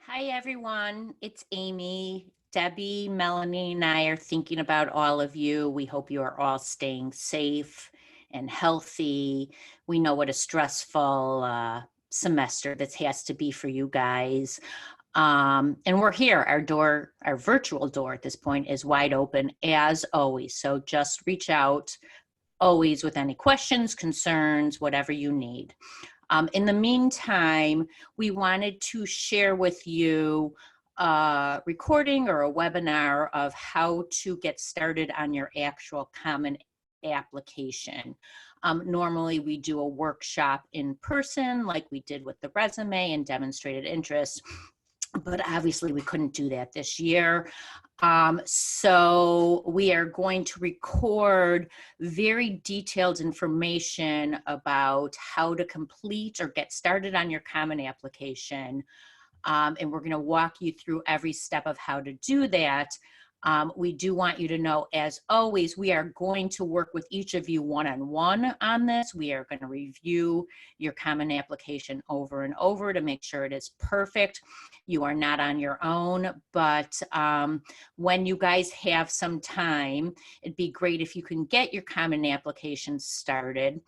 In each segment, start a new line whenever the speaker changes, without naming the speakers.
Hi, everyone. It's Amy. Debbie, Melanie, and I are thinking about all of you. We hope you are all staying safe and healthy. We know what a stressful semester this has to be for you guys. And we're here. Our virtual door at this point is wide open as always. So just reach out always with any questions, concerns, whatever you need. In the meantime, we wanted to share with you a recording or a webinar of how to get started on your actual Common application. Normally, we do a workshop in person like we did with the resume and demonstrated interest, but obviously we couldn't do that this year. So we are going to record very detailed information about how to complete or get started on your Common application. And we're going to walk you through every step of how to do that. We do want you to know, as always, we are going to work with each of you one-on-one on this. We are going to review your Common application over and over to make sure it is perfect. You are not on your own, but when you guys have some time, it'd be great if you can get your Common application started.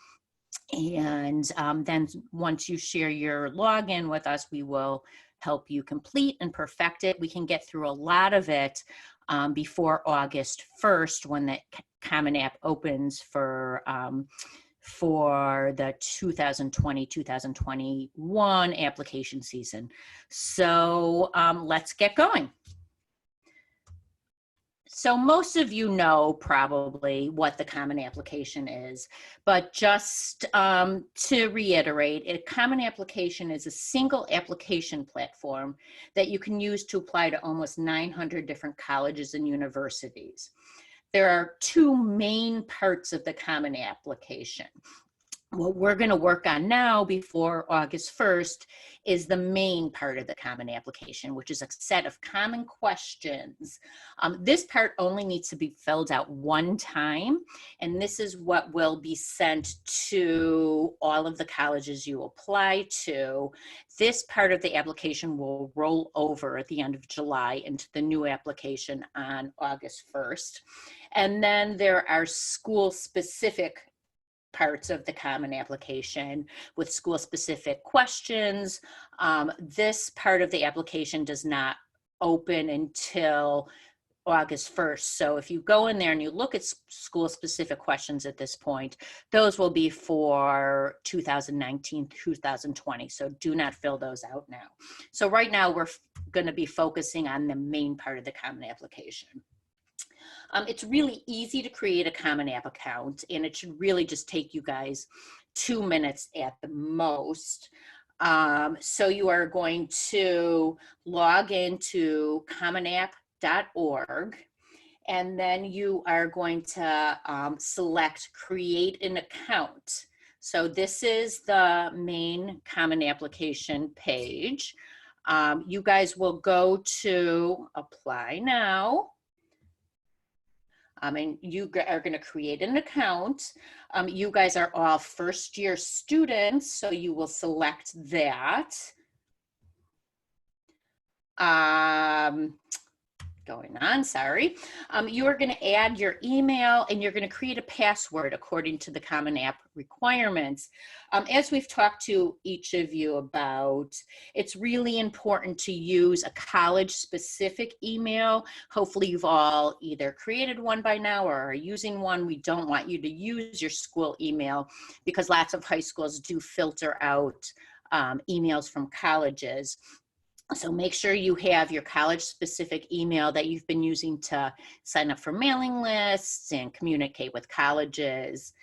And then once you share your login with us, we will help you complete and perfect it. We can get through a lot of it before August 1st when the Common App opens for the 2020-2021 application season. So let's get going. So most of you know probably what the Common application is, but just to reiterate, a Common application is a single application platform that you can use to apply to almost 900 different colleges and universities. There are two main parts of the Common application. What we're going to work on now before August 1st is the main part of the Common application, which is a set of common questions. This part only needs to be filled out one time, and this is what will be sent to all of the colleges you apply to. This part of the application will roll over at the end of July into the new application on August 1st. And then there are school-specific parts of the Common application with school-specific questions. This part of the application does not open until August 1st. So if you go in there and you look at school-specific questions at this point, those will be for 2019-2020. So do not fill those out now. So right now we're going to be focusing on the main part of the Common application. It's really easy to create a Common App account, and it should really just take you guys 2 minutes at the most. So you are going to log into commonapp.org, and then you are going to select Create an Account. So this is the main Common application page. You guys will go to Apply Now. And you are going to create an account. You guys are all first-year students, so you will select that. Going on, sorry. You are going to add your email and you're going to create a password according to the Common App requirements. As we've talked to each of you about, it's really important to use a college-specific email. Hopefully you've all either created one by now or are using one. We don't want you to use your school email because lots of high schools do filter out emails from colleges. So make sure you have your college-specific email that you've been using to sign up for mailing lists and communicate with colleges.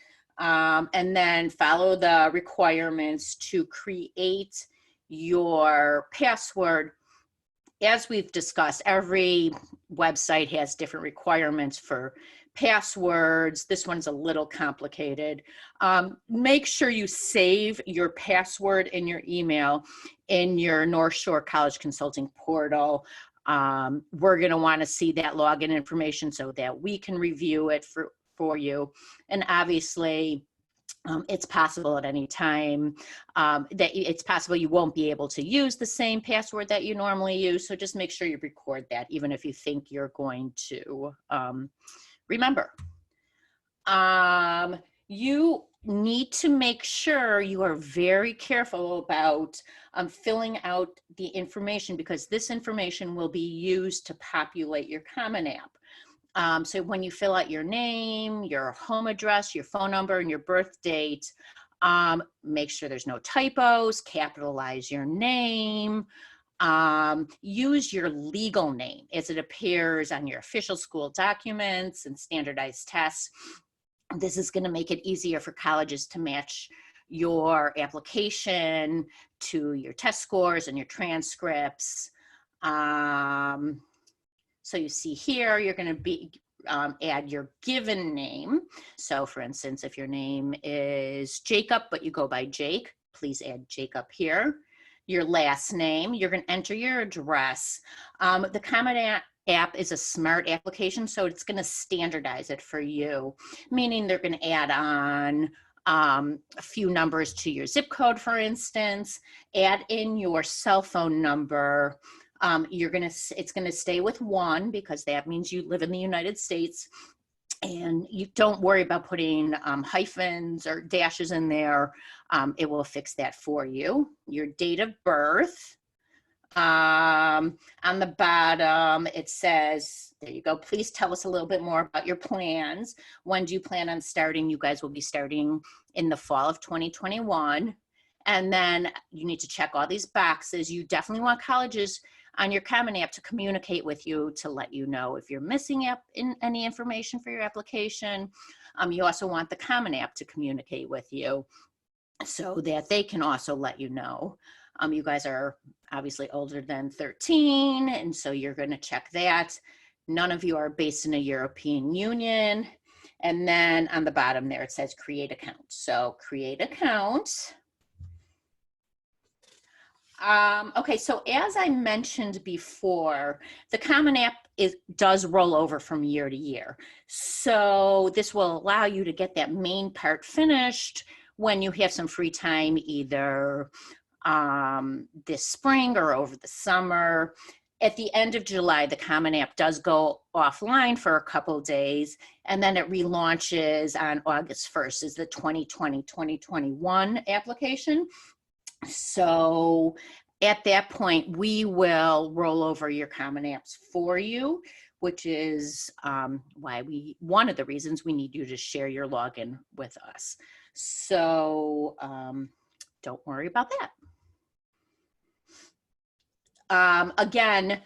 And then follow the requirements to create your password. As we've discussed, every website has different requirements for passwords. This one's a little complicated. Make sure you save your password in your email in your North Shore College Consulting portal. We're going to want to see that login information so that we can review it for you. And obviously, It's possible at any time that it's possible you won't be able to use the same password that you normally use. So just make sure you record that, even if you think you're going to remember. You need to make sure you are very careful about filling out the information, because this information will be used to populate your Common App. So when you fill out your name, your home address, your phone number, and your birth date, make sure there's no typos, capitalize your name, use your legal name as it appears on your official school documents and standardized tests. This is going to make it easier for colleges to match your application to your test scores and your transcripts. So you see here, you're going to add your given name. So for instance, if your name is Jacob, but you go by Jake, please add Jacob here. Your last name, you're going to enter your address. The Common App is a smart application, so it's going to standardize it for you, meaning they're going to add on a few numbers to your zip code, for instance, add in your cell phone number. It's gonna stay with 1 because that means you live in the United States, and you don't worry about putting hyphens or dashes in there. It will fix that for you. Your date of birth. On the bottom, it says, there you go, please tell us a little bit more about your plans. When do you plan on starting? You guys will be starting in the fall of 2021. And then you need to check all these boxes. You definitely want colleges on your Common App to communicate with you to let you know if you're missing any information for your application. You also want the Common App to communicate with you so that they can also let you know. You guys are obviously older than 13, and so you're going to check that. None of you are based in a European Union. And then on the bottom there, it says create account. So create account. Okay, so as I mentioned before, the Common App does roll over from year to year. So this will allow you to get that main part finished when you have some free time, either this spring or over the summer. At the end of July, the Common App does go offline for a couple of days, and then it relaunches on August 1st is the 2020-2021 application. So at that point, we will roll over your Common Apps for you, which is one of the reasons we need you to share your login with us. So don't worry about that. Again,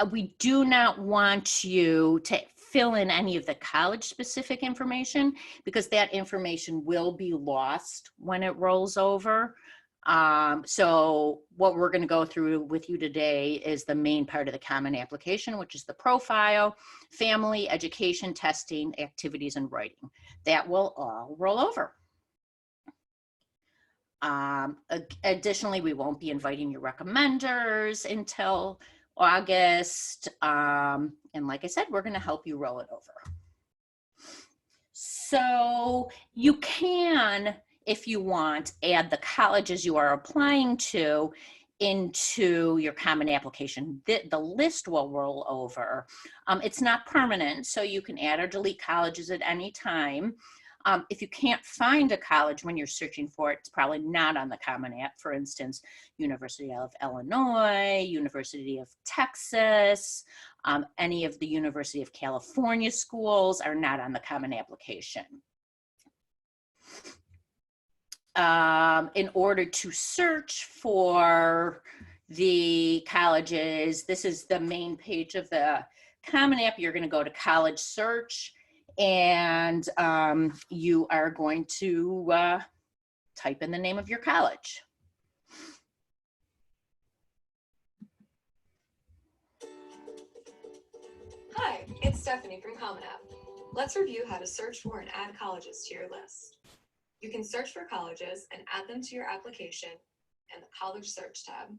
we do not want you to fill in any of the college-specific information, because that information will be lost when it rolls over. So what we're going to go through with you today is the main part of the Common Application, which is the profile, family, education, testing, activities, and writing. That will all roll over. Additionally, we won't be inviting your recommenders until August. And like I said, we're going to help you roll it over. So you can, if you want, add the colleges you are applying to into your Common Application. The list will roll over. It's not permanent, so you can add or delete colleges at any time. If you can't find a college when you're searching for it, it's probably not on the Common App. For instance, University of Illinois, University of Texas, any of the University of California schools are not on the Common Application. In order to search for the colleges, this is the main page of the Common App. You're going to go to College Search, and you are going to type in the name of your college.
Hi, it's Stephanie from Common App. Let's review how to search for and add colleges to your list. You can search for colleges and add them to your application in the College Search tab.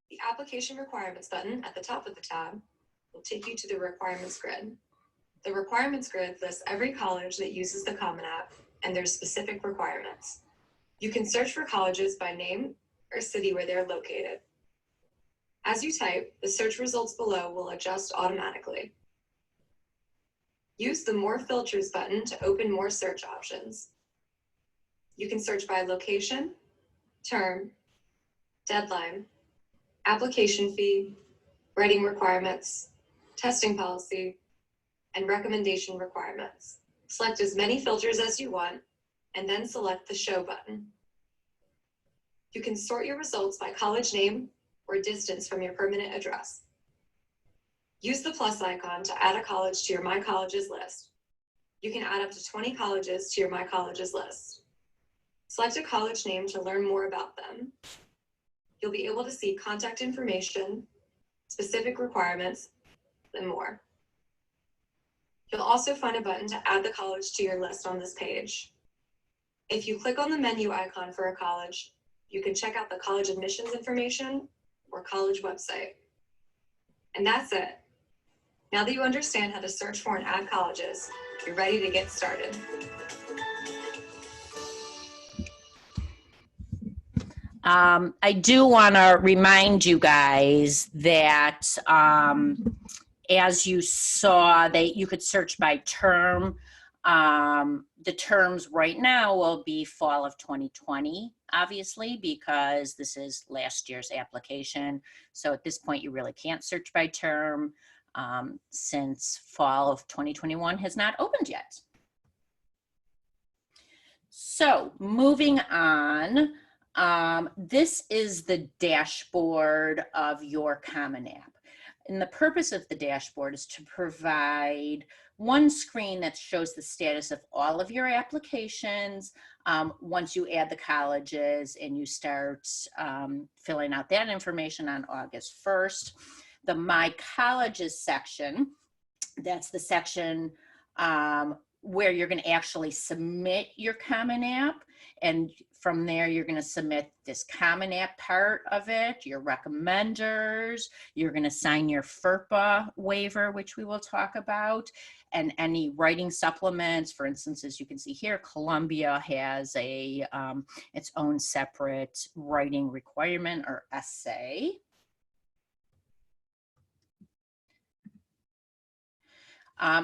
The Application Requirements button at the top of the tab will take you to the Requirements grid. The Requirements grid lists every college that uses the Common App and their specific requirements. You can search for colleges by name or city where they're located. As you type, the search results below will adjust automatically. Use the More Filters button to open more search options. You can search by location, term, deadline, application fee, writing requirements, testing policy, and recommendation requirements. Select as many filters as you want, and then select the Show button. You can sort your results by college name or distance from your permanent address. Use the plus icon to add a college to your My Colleges list. You can add up to 20 colleges to your My Colleges list. Select a college name to learn more about them. You'll be able to see contact information, specific requirements, and more. You'll also find a button to add the college to your list on this page. If you click on the menu icon for a college, you can check out the college admissions information or college website. And that's it. Now that you understand how to search for and add colleges, you're ready to get started.
I do want to remind you guys that as you saw, you could search by term. The terms right now will be fall of 2020, obviously, because this is last year's application. So at this point, you really can't search by term since fall of 2021 has not opened yet. So moving on, this is the dashboard of your Common App. And the purpose of the dashboard is to provide one screen that shows the status of all of your applications once you add the colleges and you start filling out that information on August 1st. The My Colleges section, that's the section where you're going to actually submit your Common App. And from there, you're going to submit this Common App part of it, your recommenders, you're going to sign your FERPA waiver, which we will talk about, and any writing supplements. For instance, as you can see here, Columbia has its own separate writing requirement or essay.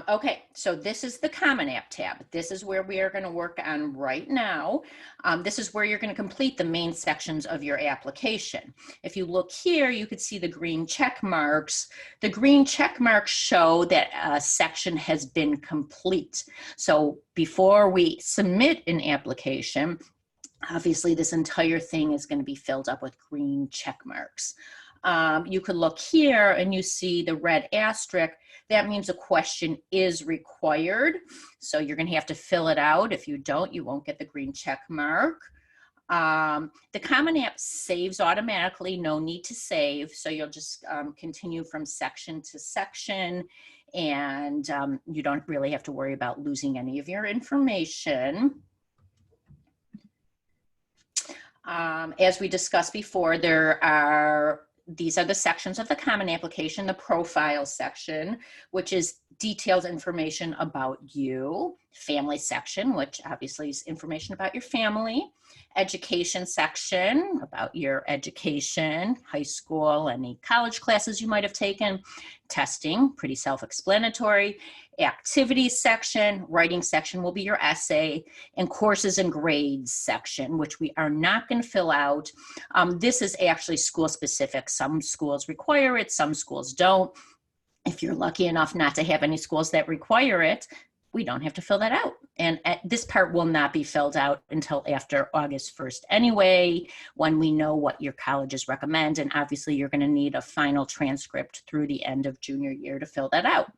Okay, so this is the Common App tab. This is where we are going to work on right now. This is where you're going to complete the main sections of your application. If you look here, you could see the green check marks. The green check marks show that a section has been complete. So before we submit an application, obviously this entire thing is going to be filled up with green check marks. You could look here and you see the red asterisk. That means a question is required. So you're going to have to fill it out. If you don't, you won't get the green check mark. The Common App saves automatically, no need to save. So you'll just continue from section to section, and you don't really have to worry about losing any of your information. As we discussed before, these are the sections of the Common Application. The Profile section, which is detailed information about you. Family section, which obviously is information about your family. Education section, about your education, high school, any college classes you might have taken. Testing, pretty self-explanatory. Activities section, writing section will be your essay, and courses and grades section, which we are not going to fill out. This is actually school specific. Some schools require it, some schools don't. If you're lucky enough not to have any schools that require it, we don't have to fill that out. And this part will not be filled out until after August 1st anyway, when we know what your colleges recommend. And obviously you're going to need a final transcript through the end of junior year to fill that out.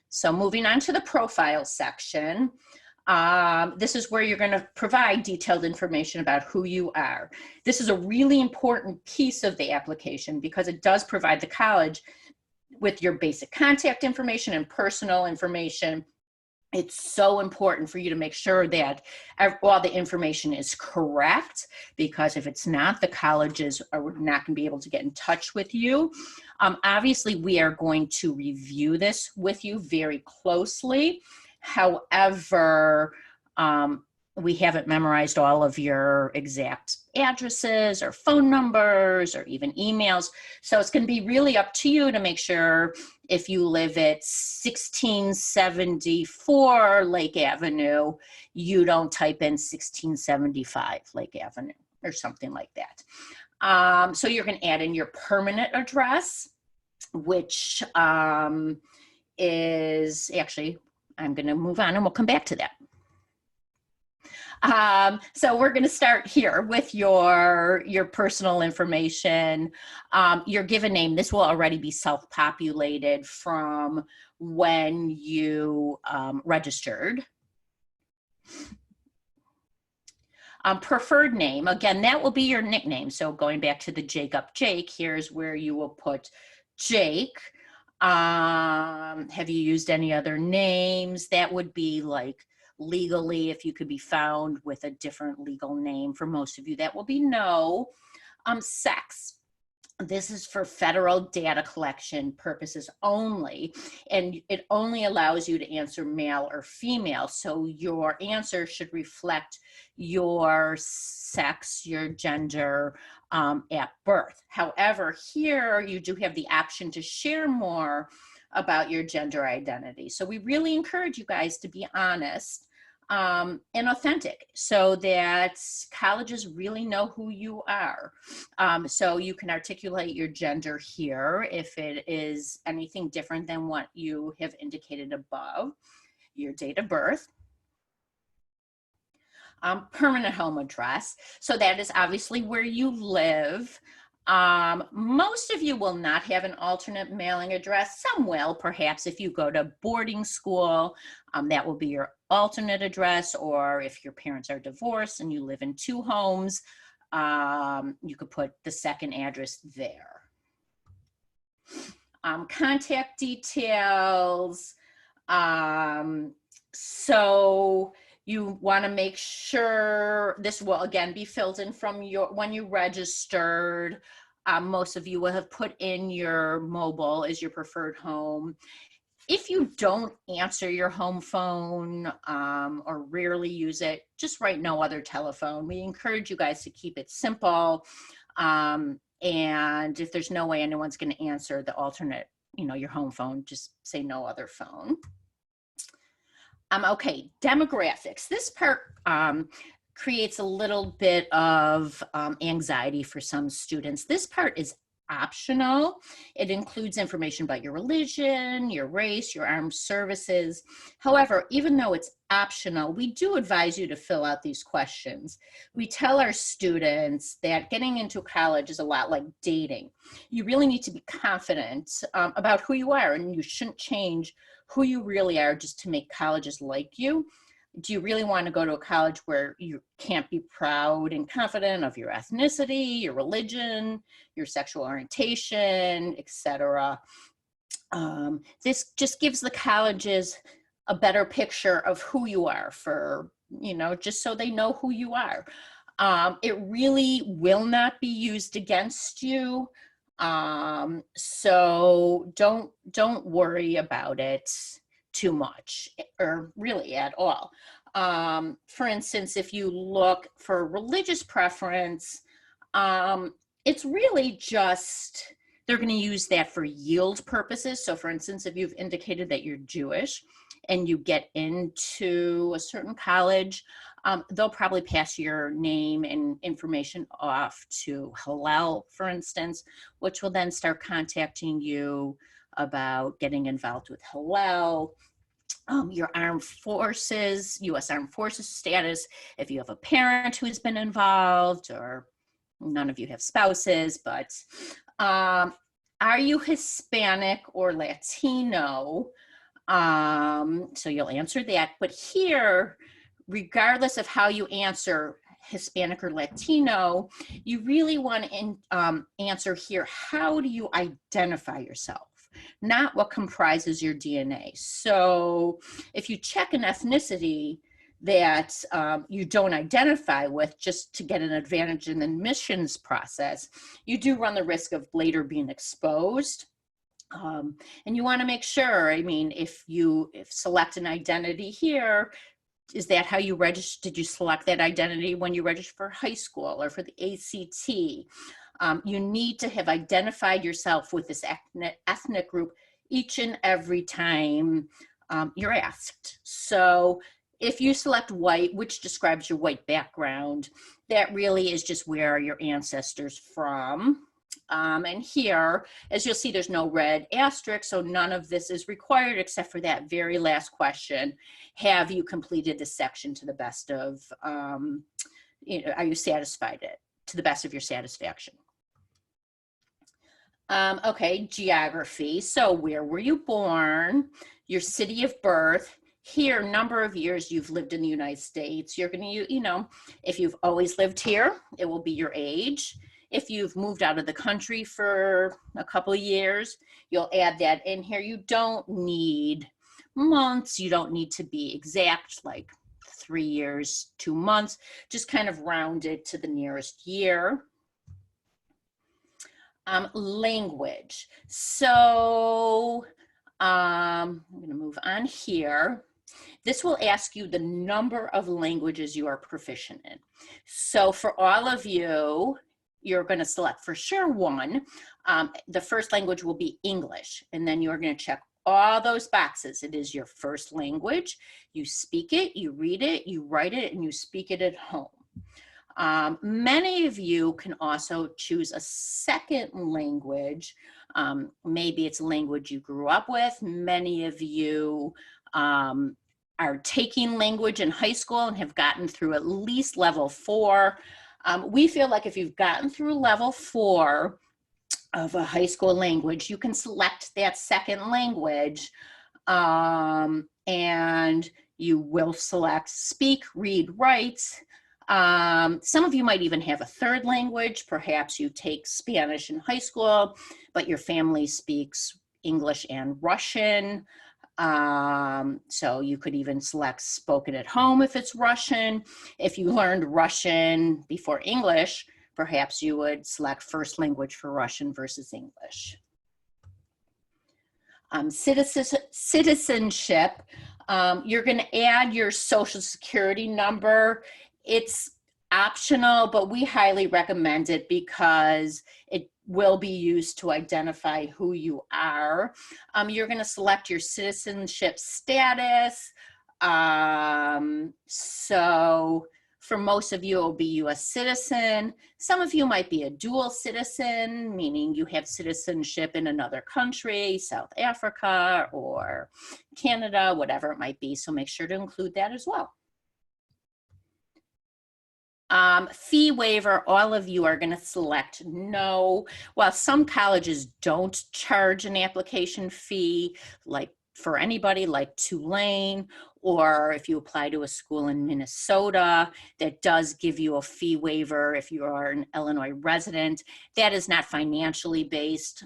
So moving on to the profile section, this is where you're going to provide detailed information about who you are. This is a really important piece of the application because it does provide the college with your basic contact information and personal information. It's so important for you to make sure that all the information is correct, because if it's not, the colleges are not going to be able to get in touch with you. Obviously, we are going to review this with you very closely. However, we haven't memorized all of your exact addresses or phone numbers or even emails. So it's going to be really up to you to make sure if you live at 1674 Lake Avenue, you don't type in 1675 Lake Avenue or something like that. So you're going to add in your permanent address, which is actually, I'm going to move on and we'll come back to that. So we're going to start here with your personal information, your given name. This will already be self-populated from when you registered. Preferred name, again, that will be your nickname. So going back to the Jacob Jake, here's where you will put Jake. Have you used any other names? That would be like legally, if you could be found with a different legal name. For most of you, that will be no. Sex. This is for federal data collection purposes only, and it only allows you to answer male or female. So your answer should reflect your sex, your gender at birth. However, here you do have the option to share more about your gender identity. So we really encourage you guys to be honest and authentic so that colleges really know who you are. So you can articulate your gender here if it is anything different than what you have indicated above, your date of birth. Permanent home address. So that is obviously where you live. Most of you will not have an alternate mailing address. Some will, perhaps if you go to boarding school, that will be your alternate address, or if your parents are divorced and you live in two homes, you could put the second address there. Contact details. So you want to make sure this will again be filled in from when you registered. Most of you will have put in your mobile as your preferred home. If you don't answer your home phone or rarely use it, just write no other telephone. We encourage you guys to keep it simple. And if there's no way anyone's going to answer the alternate, your home phone, just say no other phone. Okay, demographics. This part creates a little bit of anxiety for some students. This part is optional. It includes information about your religion, your race, your armed services. However, even though it's optional, we do advise you to fill out these questions. We tell our students that getting into college is a lot like dating. You really need to be confident about who you are, and you shouldn't change who you really are just to make colleges like you. Do you really want to go to a college where you can't be proud and confident of your ethnicity, your religion, your sexual orientation, etc.? This just gives the colleges a better picture of who you are just so they know who you are. It really will not be used against you. So don't worry about it too much, or really at all. For instance, if you look for religious preference, it's really just, they're going to use that for yield purposes. So for instance, if you've indicated that you're Jewish and you get into a certain college, they'll probably pass your name and information off to Hillel, for instance, which will then start contacting you about getting involved with Hillel. Your armed forces, U.S. Armed Forces status, if you have a parent who's been involved, or none of you have spouses, but are you Hispanic or Latino? So you'll answer that. But here, regardless of how you answer Hispanic or Latino, you really want to answer here, how do you identify yourself? Not what comprises your DNA. So if you check an ethnicity that you don't identify with just to get an advantage in the admissions process, you do run the risk of later being exposed. And you want to make sure, if select an identity here, is that how you registered? Did you select that identity when you registered for high school or for the ACT? You need to have identified yourself with this ethnic group each and every time you're asked. So if you select white, which describes your white background, that really is just where are your ancestors from. And here, as you'll see, there's no red asterisk, so none of this is required except for that very last question. Have you completed this section to the best of, are you satisfied to the best of your satisfaction? Okay, geography. So where were you born? Your city of birth. Here, number of years you've lived in the United States. You're going to, if you've always lived here, it will be your age. If you've moved out of the country for a couple of years, you'll add that in here. You don't need months. You don't need to be exact, like 3 years, 2 months. Just kind of round it to the nearest year. Language. So I'm going to move on here. This will ask you the number of languages you are proficient in. So for all of you, you're going to select for sure one. The first language will be English, and then you're going to check all those boxes. It is your first language. You speak it, you read it, you write it, and you speak it at home. Many of you can also choose a second language. Maybe it's a language you grew up with. Many of you are taking language in high school and have gotten through at least level 4. We feel like if you've gotten through level 4 of a high school language, you can select that second language, and you will select speak, read, write. Some of you might even have a third language. Perhaps you take Spanish in high school, but your family speaks English and Russian. So you could even select spoken at home if it's Russian. If you learned Russian before English, perhaps you would select first language for Russian versus English. Citizenship, you're going to add your social security number. It's optional, but we highly recommend it because it will be used to identify who you are. You're going to select your citizenship status. So for most of you, it will be U.S. citizen. Some of you might be a dual citizen, meaning you have citizenship in another country, South Africa or Canada, whatever it might be. So make sure to include that as well. Fee waiver, all of you are going to select no. While some colleges don't charge an application fee, like for anybody like Tulane, or if you apply to a school in Minnesota, that does give you a fee waiver if you are an Illinois resident. That is not financially based.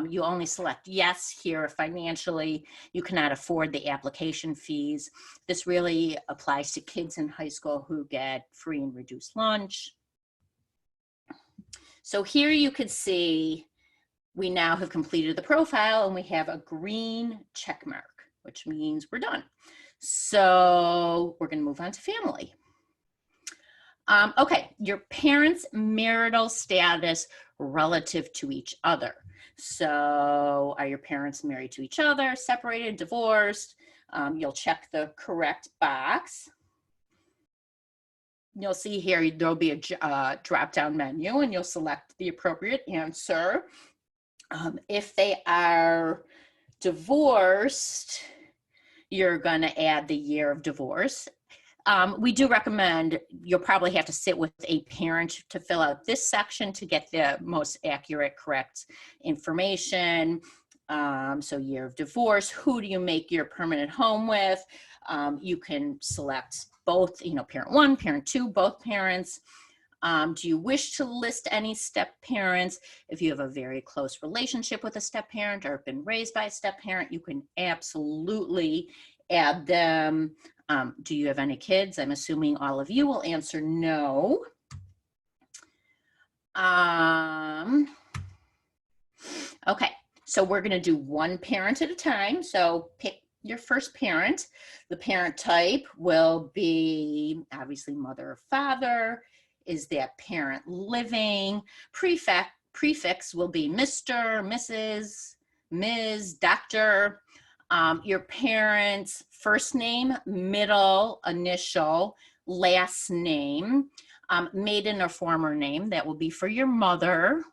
You only select yes here financially. You cannot afford the application fees. This really applies to kids in high school who get free and reduced lunch. So here you could see we now have completed the profile and we have a green check mark, which means we're done. So we're going to move on to family. Okay, your parents' marital status relative to each other. So are your parents married to each other, separated, divorced? You'll check the correct box. You'll see here there'll be a drop-down menu and you'll select the appropriate answer. If they are divorced, you're going to add the year of divorce. We do recommend you'll probably have to sit with a parent to fill out this section to get the most accurate, correct information. So year of divorce, who do you make your permanent home with? You can select both, parent 1, parent 2, both parents. Do you wish to list any step parents? If you have a very close relationship with a step parent or been raised by a step parent, you can absolutely add them. Do you have any kids? I'm assuming all of you will answer no. Okay, so we're going to do one parent at a time. So pick your first parent. The parent type will be obviously mother or father. Is that parent living? Prefix will be Mr., Mrs., Ms., Doctor. Your parent's first name, middle initial, last name, maiden or former name. That will be for your mother.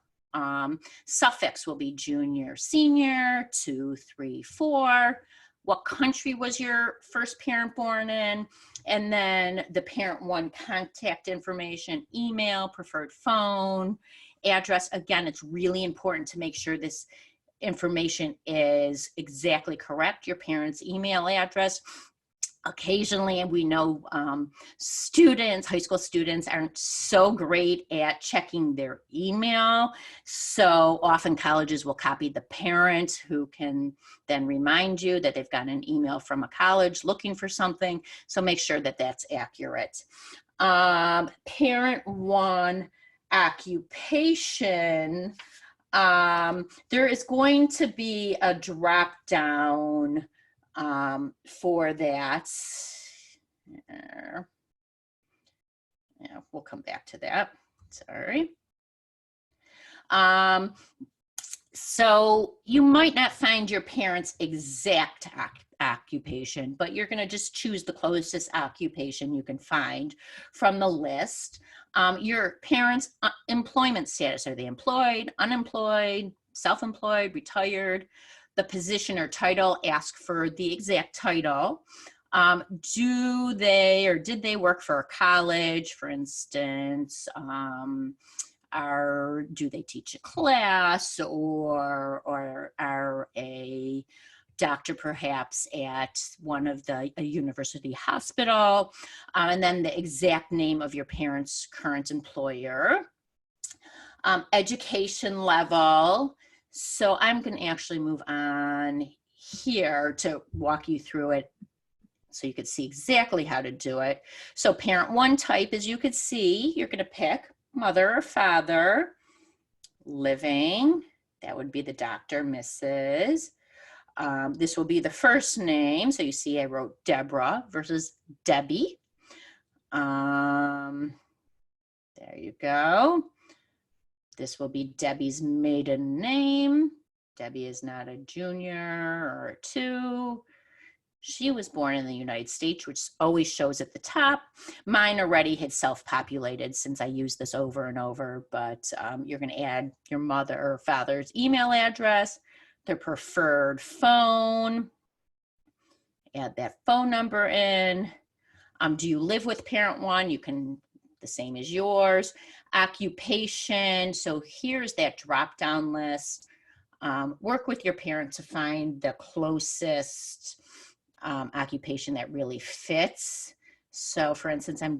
Suffix will be junior, senior, 2, 3, 4. What country was your first parent born in? And then the parent one contact information, email, preferred phone, address. Again, it's really important to make sure this information is exactly correct. Your parent's email address. Occasionally, and we know students, high school students, aren't so great at checking their email. So often colleges will copy the parent, who can then remind you that they've got an email from a college looking for something. So make sure that that's accurate. Parent one, occupation. There is going to be a drop down for that. Yeah, we'll come back to that. Sorry. So you might not find your parents' exact occupation, but you're going to just choose the closest occupation you can find from the list. Your parents' employment status. Are they employed, unemployed, self-employed, retired? The position or title, ask for the exact title. Do they or did they work for a college, for instance? Do they teach a class, or are a doctor perhaps at one of a university hospital? And then the exact name of your parents' current employer. Education level. So I'm going to actually move on here to walk you through it so you could see exactly how to do it. So parent one type, as you could see, you're going to pick mother or father, living. That would be the doctor, Mrs. This will be the first name. So you see I wrote Deborah versus Debbie. There you go. This will be Debbie's maiden name. Debbie is not a junior or a 2. She was born in the United States, which always shows at the top. Mine already had self-populated since I used this over and over, but you're going to add your mother or father's email address, their preferred phone, add that phone number in. Do you live with parent one? You can, the same as yours. Occupation, so here's that drop-down list. Work with your parent to find the closest occupation that really fits. So for instance, I'm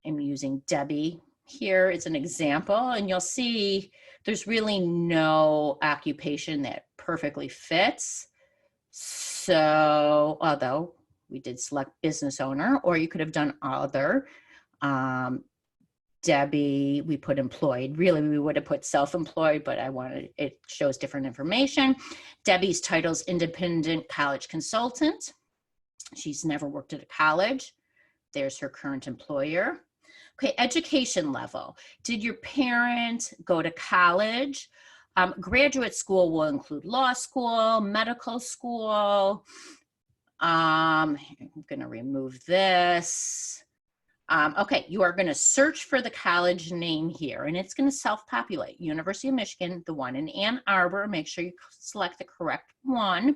using Debbie here as an example, and you'll see there's really no occupation that perfectly fits. So although we did select business owner, or you could have done other. Debbie, we put employed. Really, we would have put self-employed, but it shows different information. Debbie's title's independent college consultant. She's never worked at a college. There's her current employer. Okay, education level. Did your parent go to college? Graduate school will include law school, medical school. I'm gonna remove this. Okay, you are going to search for the college name here, and it's going to self-populate. University of Michigan, the one in Ann Arbor. Make sure you select the correct one.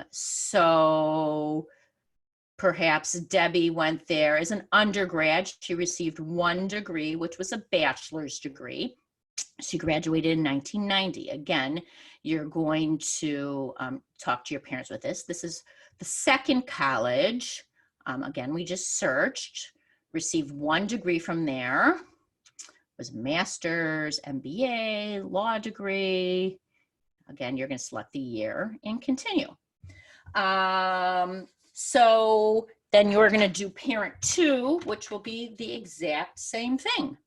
So perhaps Debbie went there as an undergrad. She received 1 degree, which was a bachelor's degree. She graduated in 1990. Again, you're going to talk to your parents with this. This is the second college. Again, we just searched, received 1 degree from there. It was master's, MBA, law degree. Again, you're going to select the year and continue. So then you're going to do parent 2, which will be the exact same thing.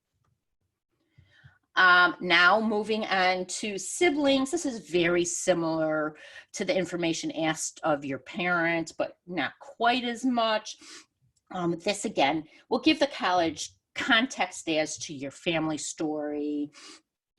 Now moving on to siblings. This is very similar to the information asked of your parents, but not quite as much. This again will give the college context as to your family story.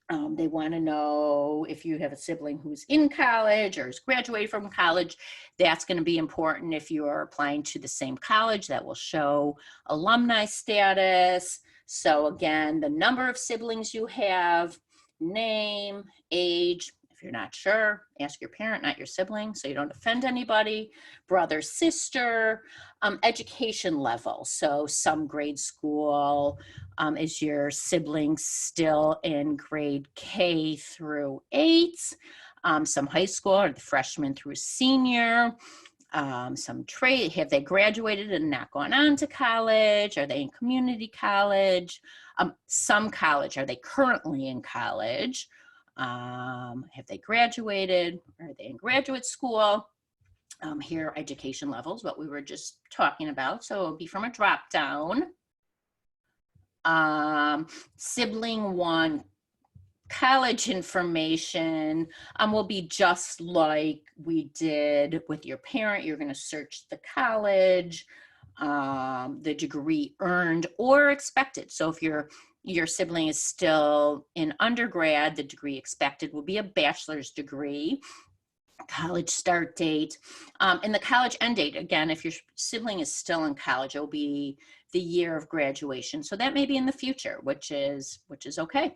They want to know if you have a sibling who's in college or has graduated from college. That's going to be important if you are applying to the same college. That will show alumni status. So again, the number of siblings you have, name, age. If you're not sure, ask your parent, not your sibling, so you don't offend anybody. Brother, sister, education level. So some grade school, is your sibling still in grade K through 8? Some high school, or the freshman through senior. Some trade, have they graduated and not gone on to college? Are they in community college? Some college, are they currently in college? Have they graduated? Are they in graduate school? Here are education levels, what we were just talking about. So it'll be from a drop down. Sibling 1 college information will be just like we did with your parent. You're going to search the college, the degree earned or expected. So if your sibling is still in undergrad, the degree expected will be a bachelor's degree. College start date, and the college end date. Again, if your sibling is still in college, it will be the year of graduation. So that may be in the future, which is okay.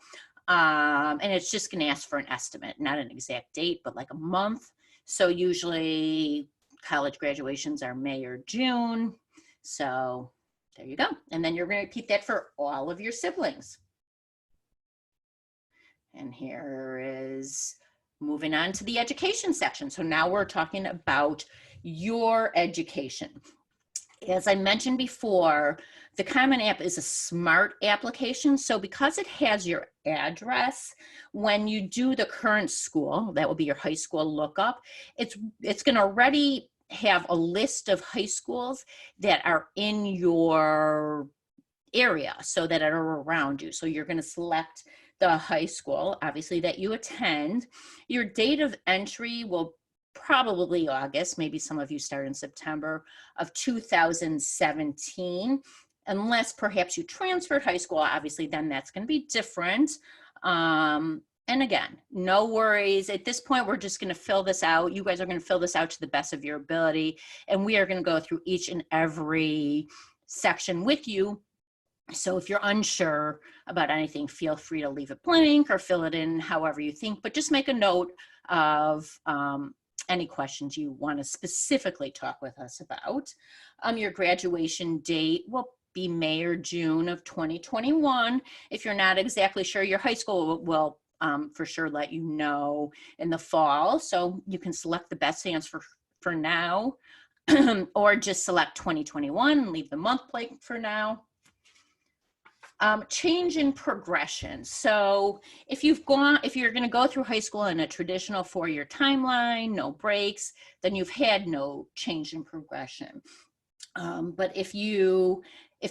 And it's just going to ask for an estimate, not an exact date, but like a month. So usually college graduations are May or June. So there you go. And then you're going to repeat that for all of your siblings. And here is moving on to the education section. So now we're talking about your education. As I mentioned before, the Common App is a smart application. So because it has your address, when you do the current school, that will be your high school lookup, it's going to already have a list of high schools that are in your area, so that are around you. So you're going to select the high school, obviously, that you attend. Your date of entry will probably August, maybe some of you start in September of 2017, unless perhaps you transferred high school. Obviously, then that's going to be different. And again, no worries. At this point, we're just going to fill this out. You guys are going to fill this out to the best of your ability, and we are going to go through each and every section with you. So if you're unsure about anything, feel free to leave it blank or fill it in however you think, but just make a note of any questions you want to specifically talk with us about. Your graduation date will be May or June of 2021. If you're not exactly sure, your high school will for sure let you know in the fall. So you can select the best answer for now, or just select 2021 and leave the month blank for now. Change in progression. So if you're going to go through high school in a traditional 4-year timeline, no breaks, then you've had no change in progression. But if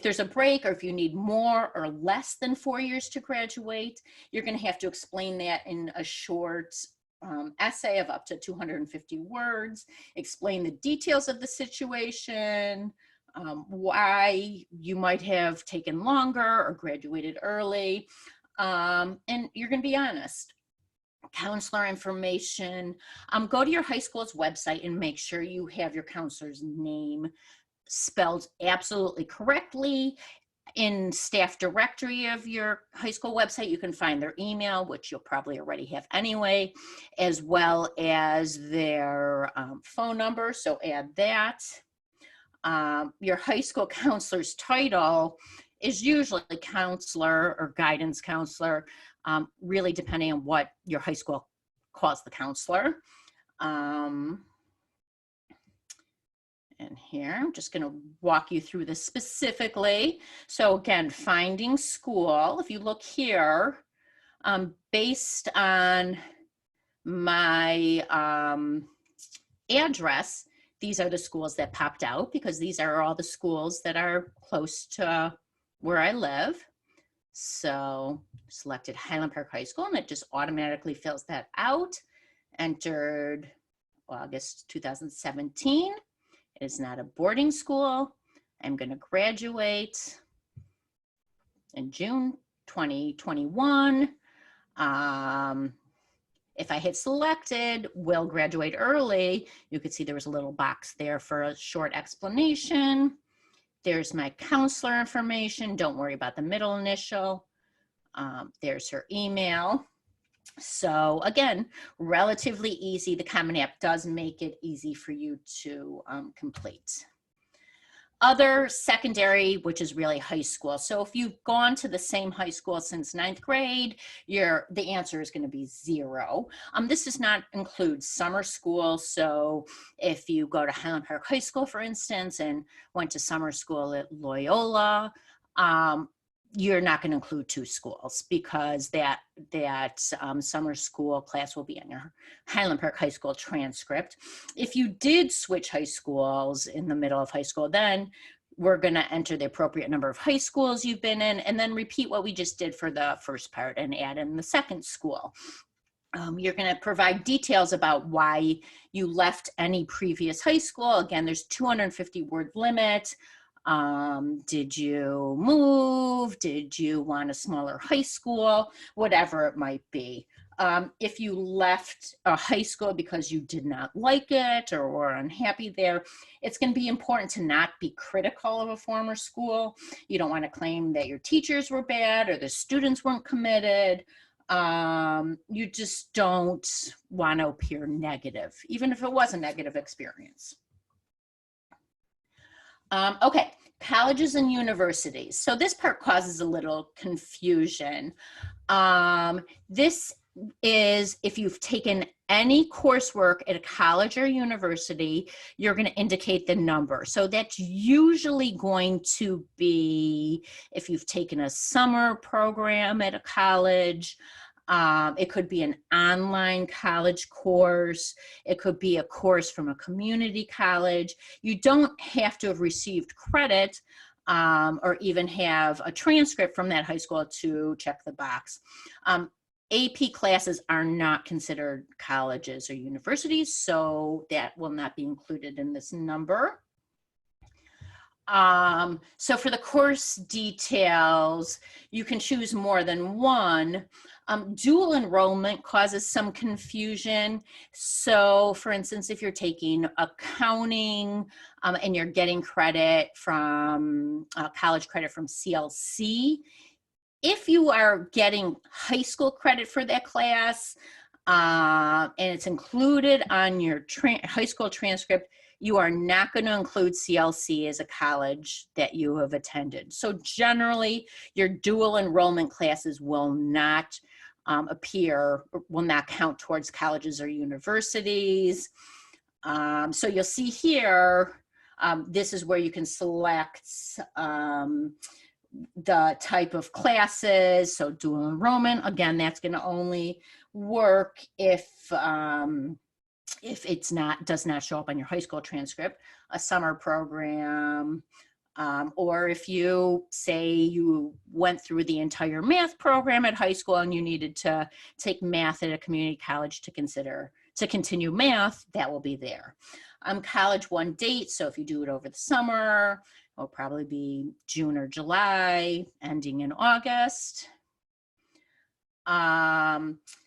there's a break, or if you need more or less than 4 years to graduate, you're going to have to explain that in a short essay of up to 250 words, explain the details of the situation, why you might have taken longer or graduated early, and you're going to be honest. Counselor information, go to your high school's website and make sure you have your counselor's name spelled absolutely correctly. In staff directory of your high school website, you can find their email, which you'll probably already have anyway, as well as their phone number, so add that. Your high school counselor's title is usually counselor or guidance counselor, really depending on what your high school calls the counselor. And here, I'm just going to walk you through this specifically. So again, finding school, if you look here, based on my address, these are the schools that popped out, because these are all the schools that are close to where I live. So selected Highland Park High School, and it just automatically fills that out. Entered August 2017. It is not a boarding school. I'm going to graduate in June 2021. If I hit selected, will graduate early, you could see there was a little box there for a short explanation. There's my counselor information. Don't worry about the middle initial. There's her email. So again, relatively easy. The Common App does make it easy for you to complete. Other secondary, which is really high school. So if you've gone to the same high school since 9th grade, the answer is going to be 0. This does not include summer school. So if you go to Highland Park High School, for instance, and went to summer school at Loyola, you're not going to include 2 schools, because that summer school class will be on your Highland Park High School transcript. If you did switch high schools in the middle of high school, then we're going to enter the appropriate number of high schools you've been in, and then repeat what we just did for the first part and add in the second school. You're going to provide details about why you left any previous high school. Again, there's 250 word limit. Did you move? Did you want a smaller high school? Whatever it might be. If you left a high school because you did not like it or were unhappy there, it's going to be important to not be critical of a former school. You don't want to claim that your teachers were bad or the students weren't committed. You just don't want to appear negative, even if it was a negative experience. Okay, colleges and universities. So this part causes a little confusion. This is if you've taken any coursework at a college or university, you're going to indicate the number. So that's usually going to be if you've taken a summer program at a college. It could be an online college course. It could be a course from a community college. You don't have to have received credit or even have a transcript from that high school to check the box. AP classes are not considered colleges or universities, so that will not be included in this number. So for the course details, you can choose more than one. Dual enrollment causes some confusion. So for instance, if you're taking accounting and you're getting credit from college credit from CLC, if you are getting high school credit for that class and it's included on your high school transcript, you are not going to include CLC as a college that you have attended. So generally, your dual enrollment classes will not will not count towards colleges or universities. So you'll see here, this is where you can select the type of classes. So dual enrollment, again, that's going to only work if it's does not show up on your high school transcript. A summer program, or if you say you went through the entire math program at high school and you needed to take math at a community college to continue math, that will be there. College one date, so if you do it over the summer, it'll probably be June or July, ending in August.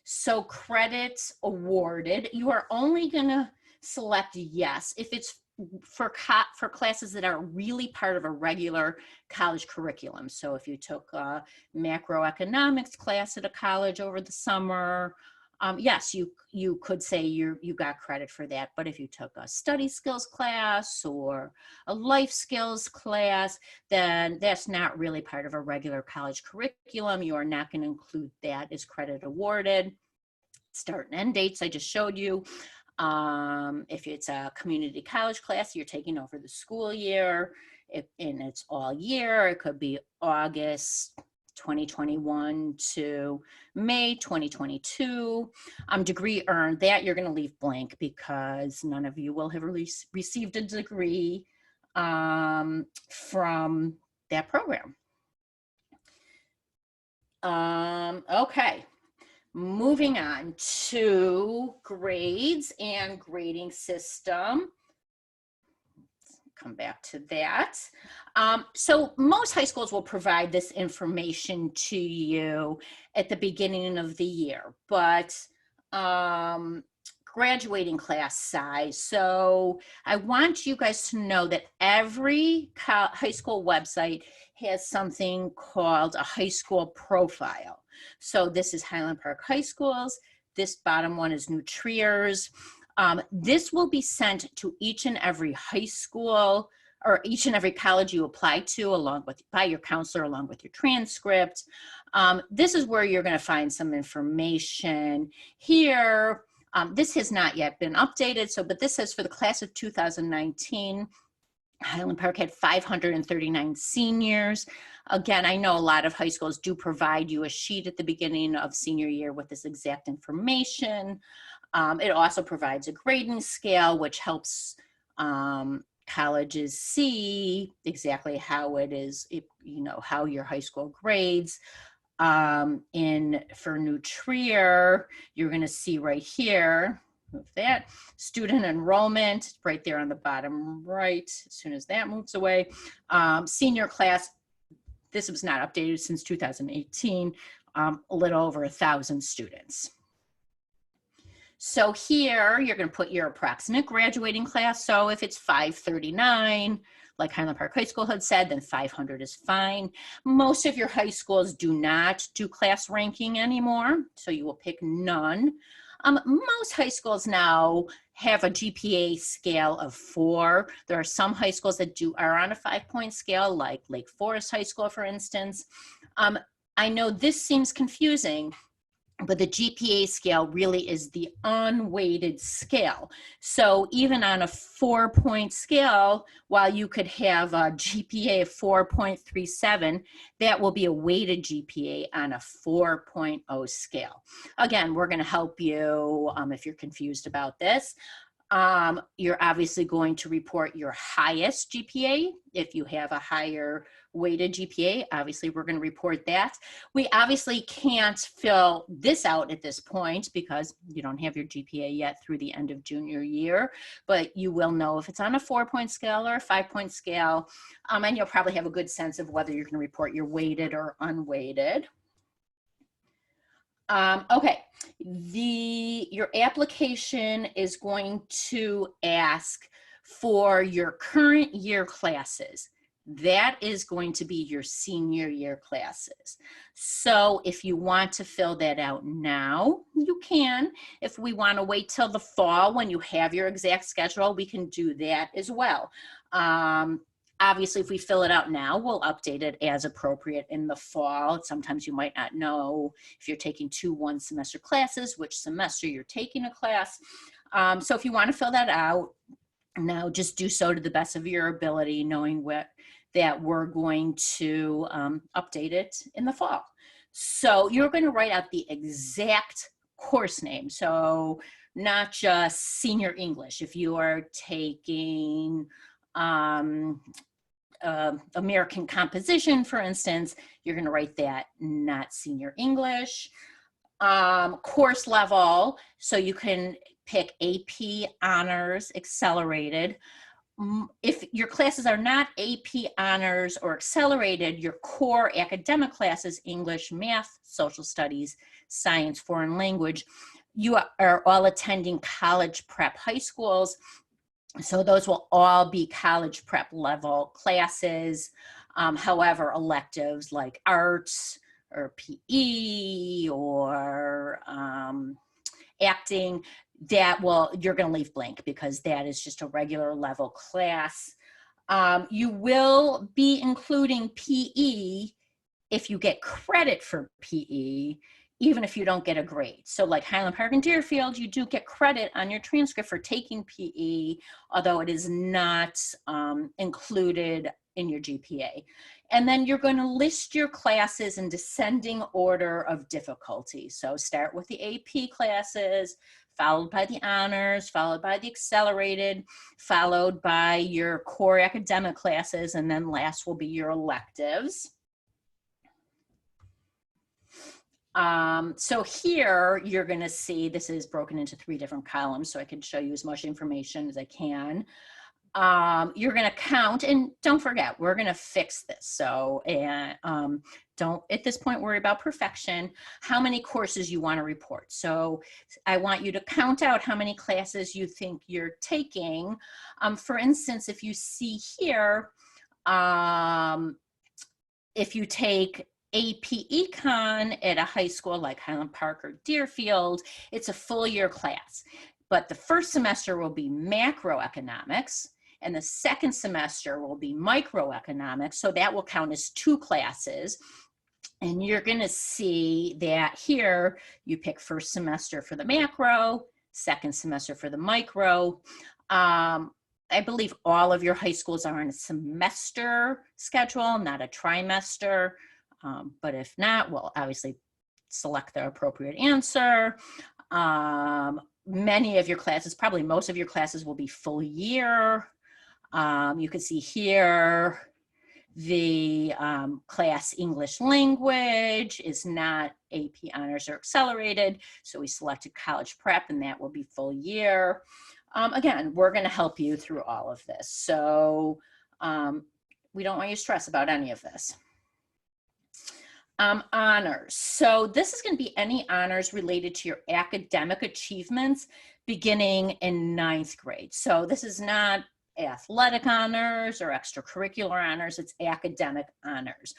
So credits awarded, you are only gonna select yes if it's for classes that are really part of a regular college curriculum. So if you took a macroeconomics class at a college over the summer, yes, you could say you got credit for that. But if you took a study skills class or a life skills class, then that's not really part of a regular college curriculum. You are not going to include that as credit awarded. Start and end dates I just showed you. If it's a community college class, you're taking over the school year, and it's all year. It could be August 2021 to May 2022. Degree earned, that you're going to leave blank because none of you will have received a degree from that program. Okay, moving on to grades and grading system. Come back to that. So most high schools will provide this information to you at the beginning of the year, but graduating class size. So I want you guys to know that every high school website has something called a high school profile. So this is Highland Park High Schools. This bottom one is New Trier's. This will be sent to each and every high school or each and every college you apply to along with by your counselor along with your transcript. This is where you're going to find some information here. This has not yet been updated, but this says for the class of 2019, Highland Park had 539 seniors. Again, I know a lot of high schools do provide you a sheet at the beginning of senior year with this exact information. It also provides a grading scale, which helps colleges see exactly how it is, how your high school grades. For New Trier, you're going to see right here, move that, student enrollment, right there on the bottom right, as soon as that moves away. Senior class, this was not updated since 2018, a little over 1,000 students. So here, you're going to put your approximate graduating class. So if it's 539, like Highland Park High School had said, then 500 is fine. Most of your high schools do not do class ranking anymore, so you will pick none. Most high schools now have a GPA scale of 4. There are some high schools that are on a 5-point scale, like Lake Forest High School, for instance. I know this seems confusing, but the GPA scale really is the unweighted scale. So even on a 4-point scale, while you could have a GPA of 4.37, that will be a weighted GPA on a 4.0 scale. Again, we're going to help you if you're confused about this. You're obviously going to report your highest GPA. If you have a higher weighted GPA, obviously we're going to report that. We obviously can't fill this out at this point because you don't have your GPA yet through the end of junior year, but you will know if it's on a 4-point scale or a 5-point scale, and you'll probably have a good sense of whether you're going to report your weighted or unweighted. Okay, your application is going to ask for your current year classes. That is going to be your senior year classes. So if you want to fill that out now, you can. If we want to wait till the fall when you have your exact schedule, we can do that as well. Obviously, if we fill it out now, we'll update it as appropriate in the fall. Sometimes you might not know if you're taking 2 one-semester classes, which semester you're taking a class. So if you want to fill that out now, just do so to the best of your ability, knowing that we're going to update it in the fall. So you're going to write out the exact course name. So not just senior English. If you are taking American composition, for instance, you're going to write that, not senior English. Course level, so you can pick AP, honors, accelerated. If your classes are not AP, honors, or accelerated, your core academic classes, English, math, social studies, science, foreign language, you are all attending college prep high schools. So those will all be college prep level classes. However, electives like arts or PE or acting, you're going to leave blank because that is just a regular level class. You will be including PE if you get credit for PE, even if you don't get a grade. So like Highland Park and Deerfield, you do get credit on your transcript for taking PE, although it is not included in your GPA. And then you're going to list your classes in descending order of difficulty. So start with the AP classes, followed by the honors, followed by the accelerated, followed by your core academic classes, and then last will be your electives. So here you're going to see this is broken into 3 different columns, so I can show you as much information as I can. You're going to count, and don't forget, we're going to fix this. So, don't at this point worry about perfection, how many courses you want to report. So I want you to count out how many classes you think you're taking. For instance, if you see here, if you take AP Econ at a high school like Highland Park or Deerfield, it's a full year class. But the first semester will be macroeconomics, and the second semester will be microeconomics. So that will count as 2 classes. And you're going to see that here you pick first semester for the macro, second semester for the micro. I believe all of your high schools are on a semester schedule, not a trimester. But if not, we'll obviously select the appropriate answer. Many of your classes, probably most of your classes, will be full year. You can see here the class English language is not AP honors or accelerated, so we selected college prep, and that will be full year. Again, we're going to help you through all of this, so we don't want you to stress about any of this. Honors. So this is going to be any honors related to your academic achievements beginning in 9th grade. So this is not athletic honors or extracurricular honors, it's academic honors.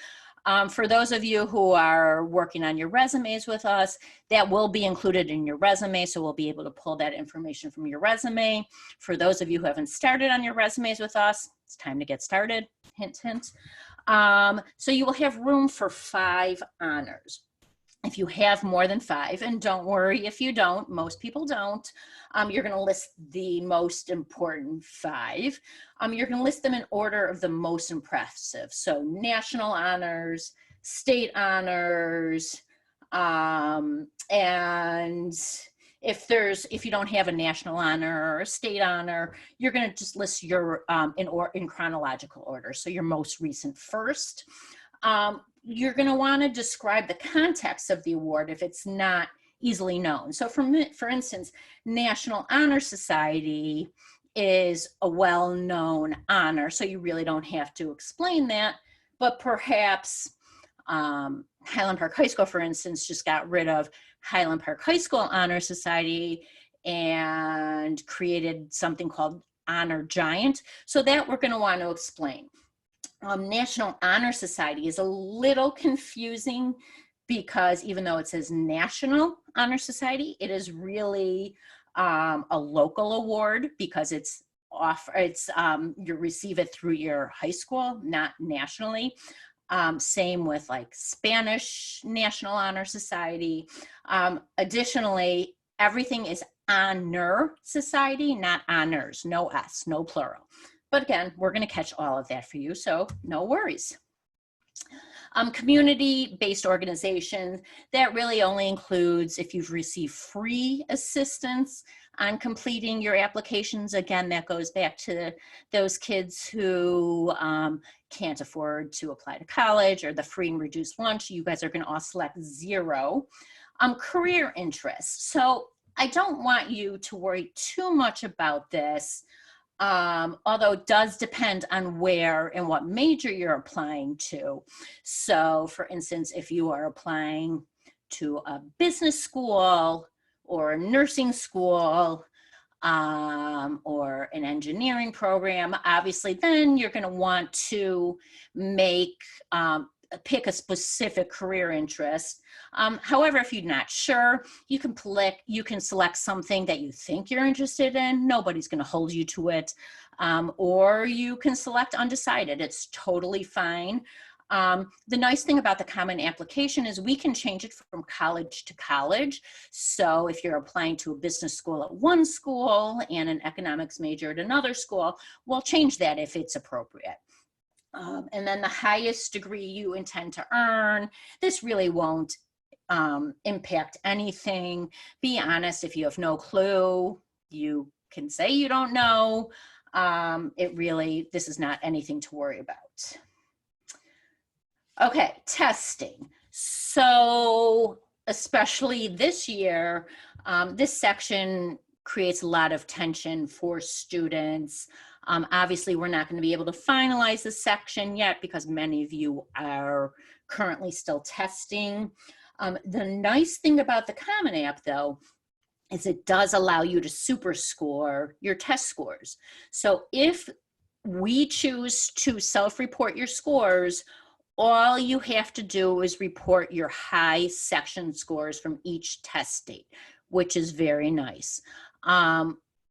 For those of you who are working on your resumes with us, that will be included in your resume, so we'll be able to pull that information from your resume. For those of you who haven't started on your resumes with us, it's time to get started, hint, hint. So you will have room for 5 honors. If you have more than 5, and don't worry if you don't, most people don't, you're going to list the most important 5. You're going to list them in order of the most impressive. So national honors, state honors, and if you don't have a national honor or a state honor, you're going to just list your in chronological order. So your most recent first. You're going to want to describe the context of the award if it's not easily known. So for instance, National Honor Society is a well-known honor, so you really don't have to explain that, but perhaps Highland Park High School, for instance, just got rid of Highland Park High School Honor Society and created something called Honor Giant. So that we're going to want to explain. National Honor Society is a little confusing because even though it says National Honor Society, it is really a local award because you receive it through your high school, not nationally. Same with like Spanish National Honor Society. Additionally, everything is Honor Society, not honors, no S, no plural. But again, we're going to catch all of that for you, so no worries. Community-based organizations, that really only includes if you've received free assistance on completing your applications. Again, that goes back to those kids who can't afford to apply to college or the free and reduced lunch. You guys are going to all select 0. Career interests. So I don't want you to worry too much about this. Although it does depend on where and what major you're applying to. So for instance, if you are applying to a business school or a nursing school or an engineering program, obviously then you're going to want to pick a specific career interest. However, if you're not sure, you can select something that you think you're interested in. Nobody's going to hold you to it. Or you can select undecided. It's totally fine. The nice thing about the common application is we can change it from college to college. So if you're applying to a business school at one school and an economics major at another school, we'll change that if it's appropriate. And then the highest degree you intend to earn, this really won't impact anything. Be honest, if you have no clue, you can say you don't know. This is not anything to worry about. Okay, testing. So especially this year, this section creates a lot of tension for students. Obviously, we're not going to be able to finalize this section yet because many of you are currently still testing. The nice thing about the Common App, though, is it does allow you to super score your test scores. So if we choose to self-report your scores, all you have to do is report your high section scores from each test date, which is very nice.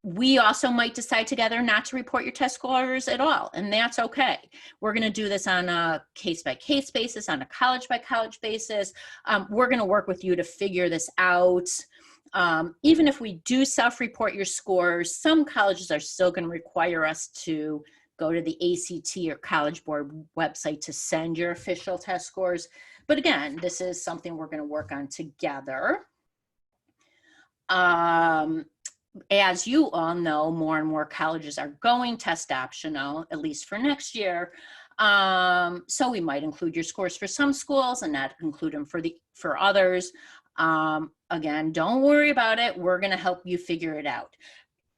We also might decide together not to report your test scores at all, and that's okay. We're going to do this on a case-by-case basis, on a college-by-college basis. We're going to work with you to figure this out. Even if we do self-report your scores, some colleges are still going to require us to go to the ACT or College Board website to send your official test scores. But again, this is something we're going to work on together. As you all know, more and more colleges are going test optional, at least for next year. So we might include your scores for some schools and not include them for others. Again, don't worry about it. We're going to help you figure it out.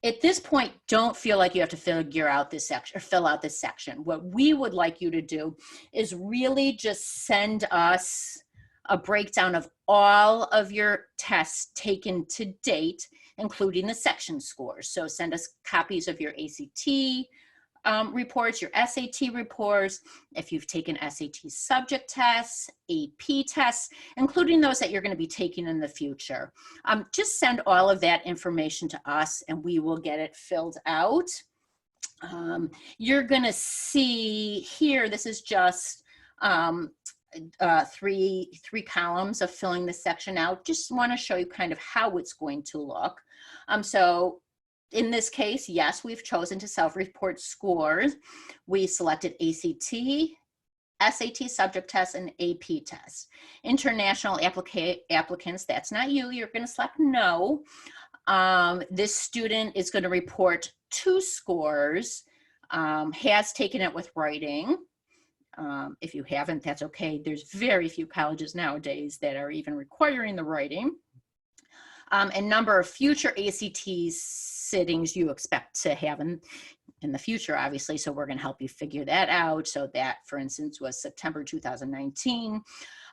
At this point, don't feel like you have to figure out this section or fill out this section. What we would like you to do is really just send us a breakdown of all of your tests taken to date, including the section scores. So send us copies of your ACT reports, your SAT reports, if you've taken SAT subject tests, AP tests, including those that you're going to be taking in the future. Just send all of that information to us and we will get it filled out. You're going to see here, this is just three columns of filling this section out. Just want to show you kind of how it's going to look. So in this case, yes, we've chosen to self-report scores. We selected ACT, SAT subject tests, and AP tests. International applicants, that's not you. You're going to select no. This student is going to report 2 scores, has taken it with writing. If you haven't, that's okay. There's very few colleges nowadays that are even requiring the writing. And number of future ACT sittings you expect to have in the future, obviously. So we're going to help you figure that out. So that, for instance, was September 2019.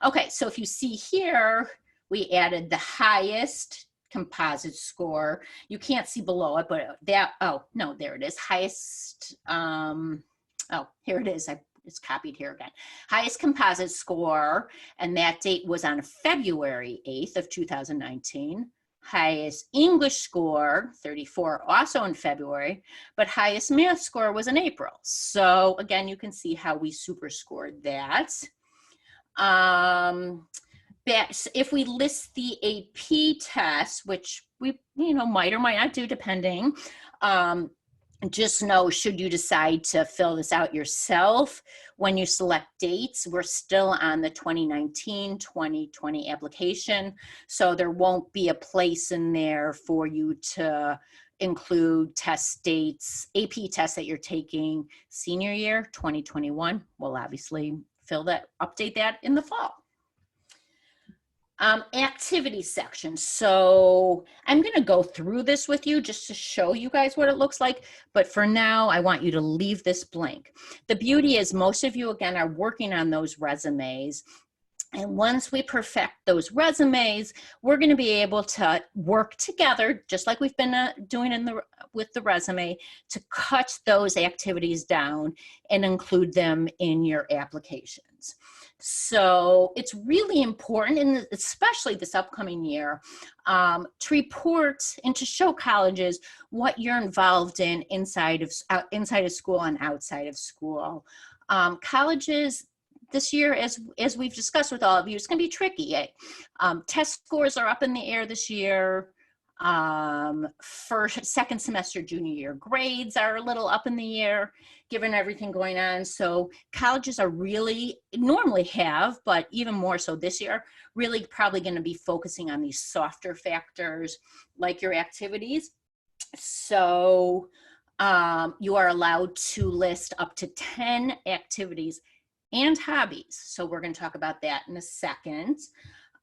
Okay, so if you see here, we added the highest composite score. You can't see below it, but that, oh, no, there it is. Highest, oh, here it is. It's copied here again. Highest composite score, and that date was on February 8th of 2019. Highest English score, 34, also in February, but highest math score was in April. So again, you can see how we super scored that. If we list the AP tests, which we might or might not do depending, just know, should you decide to fill this out yourself, when you select dates, we're still on the 2019-2020 application. So there won't be a place in there for you to include test dates, AP tests that you're taking senior year, 2021. We'll obviously update that in the fall. Activity section. So I'm going to go through this with you just to show you guys what it looks like. But for now, I want you to leave this blank. The beauty is most of you, again, are working on those resumes. And once we perfect those resumes, we're going to be able to work together, just like we've been doing with the resume, to cut those activities down and include them in your applications. So it's really important, and especially this upcoming year, to report and to show colleges what you're involved in inside of school and outside of school. Colleges this year, as we've discussed with all of you, it's going to be tricky. Test scores are up in the air this year. For second semester junior year grades are a little up in the air given everything going on. So colleges are really, normally have, but even more so this year, really probably going to be focusing on these softer factors like your activities. So you are allowed to list up to 10 activities and hobbies. So we're going to talk about that in a second.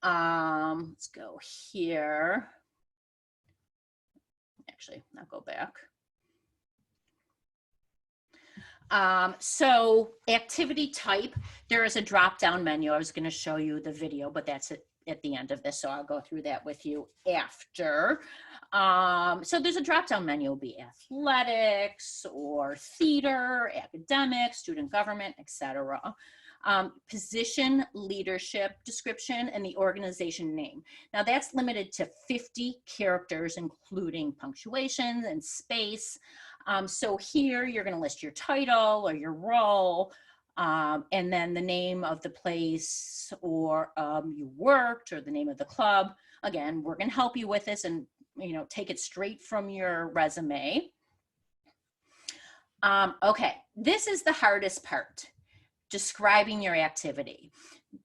Let's go here. Actually, I'll go back. So activity type, there is a drop-down menu. I was going to show you the video, but that's it at the end of this, so I'll go through that with you after. So there's a drop-down menu. It'll be athletics or theater, academics, student government, etc. Position, leadership, description, and the organization name. Now that's limited to 50 characters, including punctuation and space. So here you're going to list your title or your role, and then the name of the place or you worked or the name of the club. Again, we're going to help you with this and take it straight from your resume. Okay, this is the hardest part, describing your activity.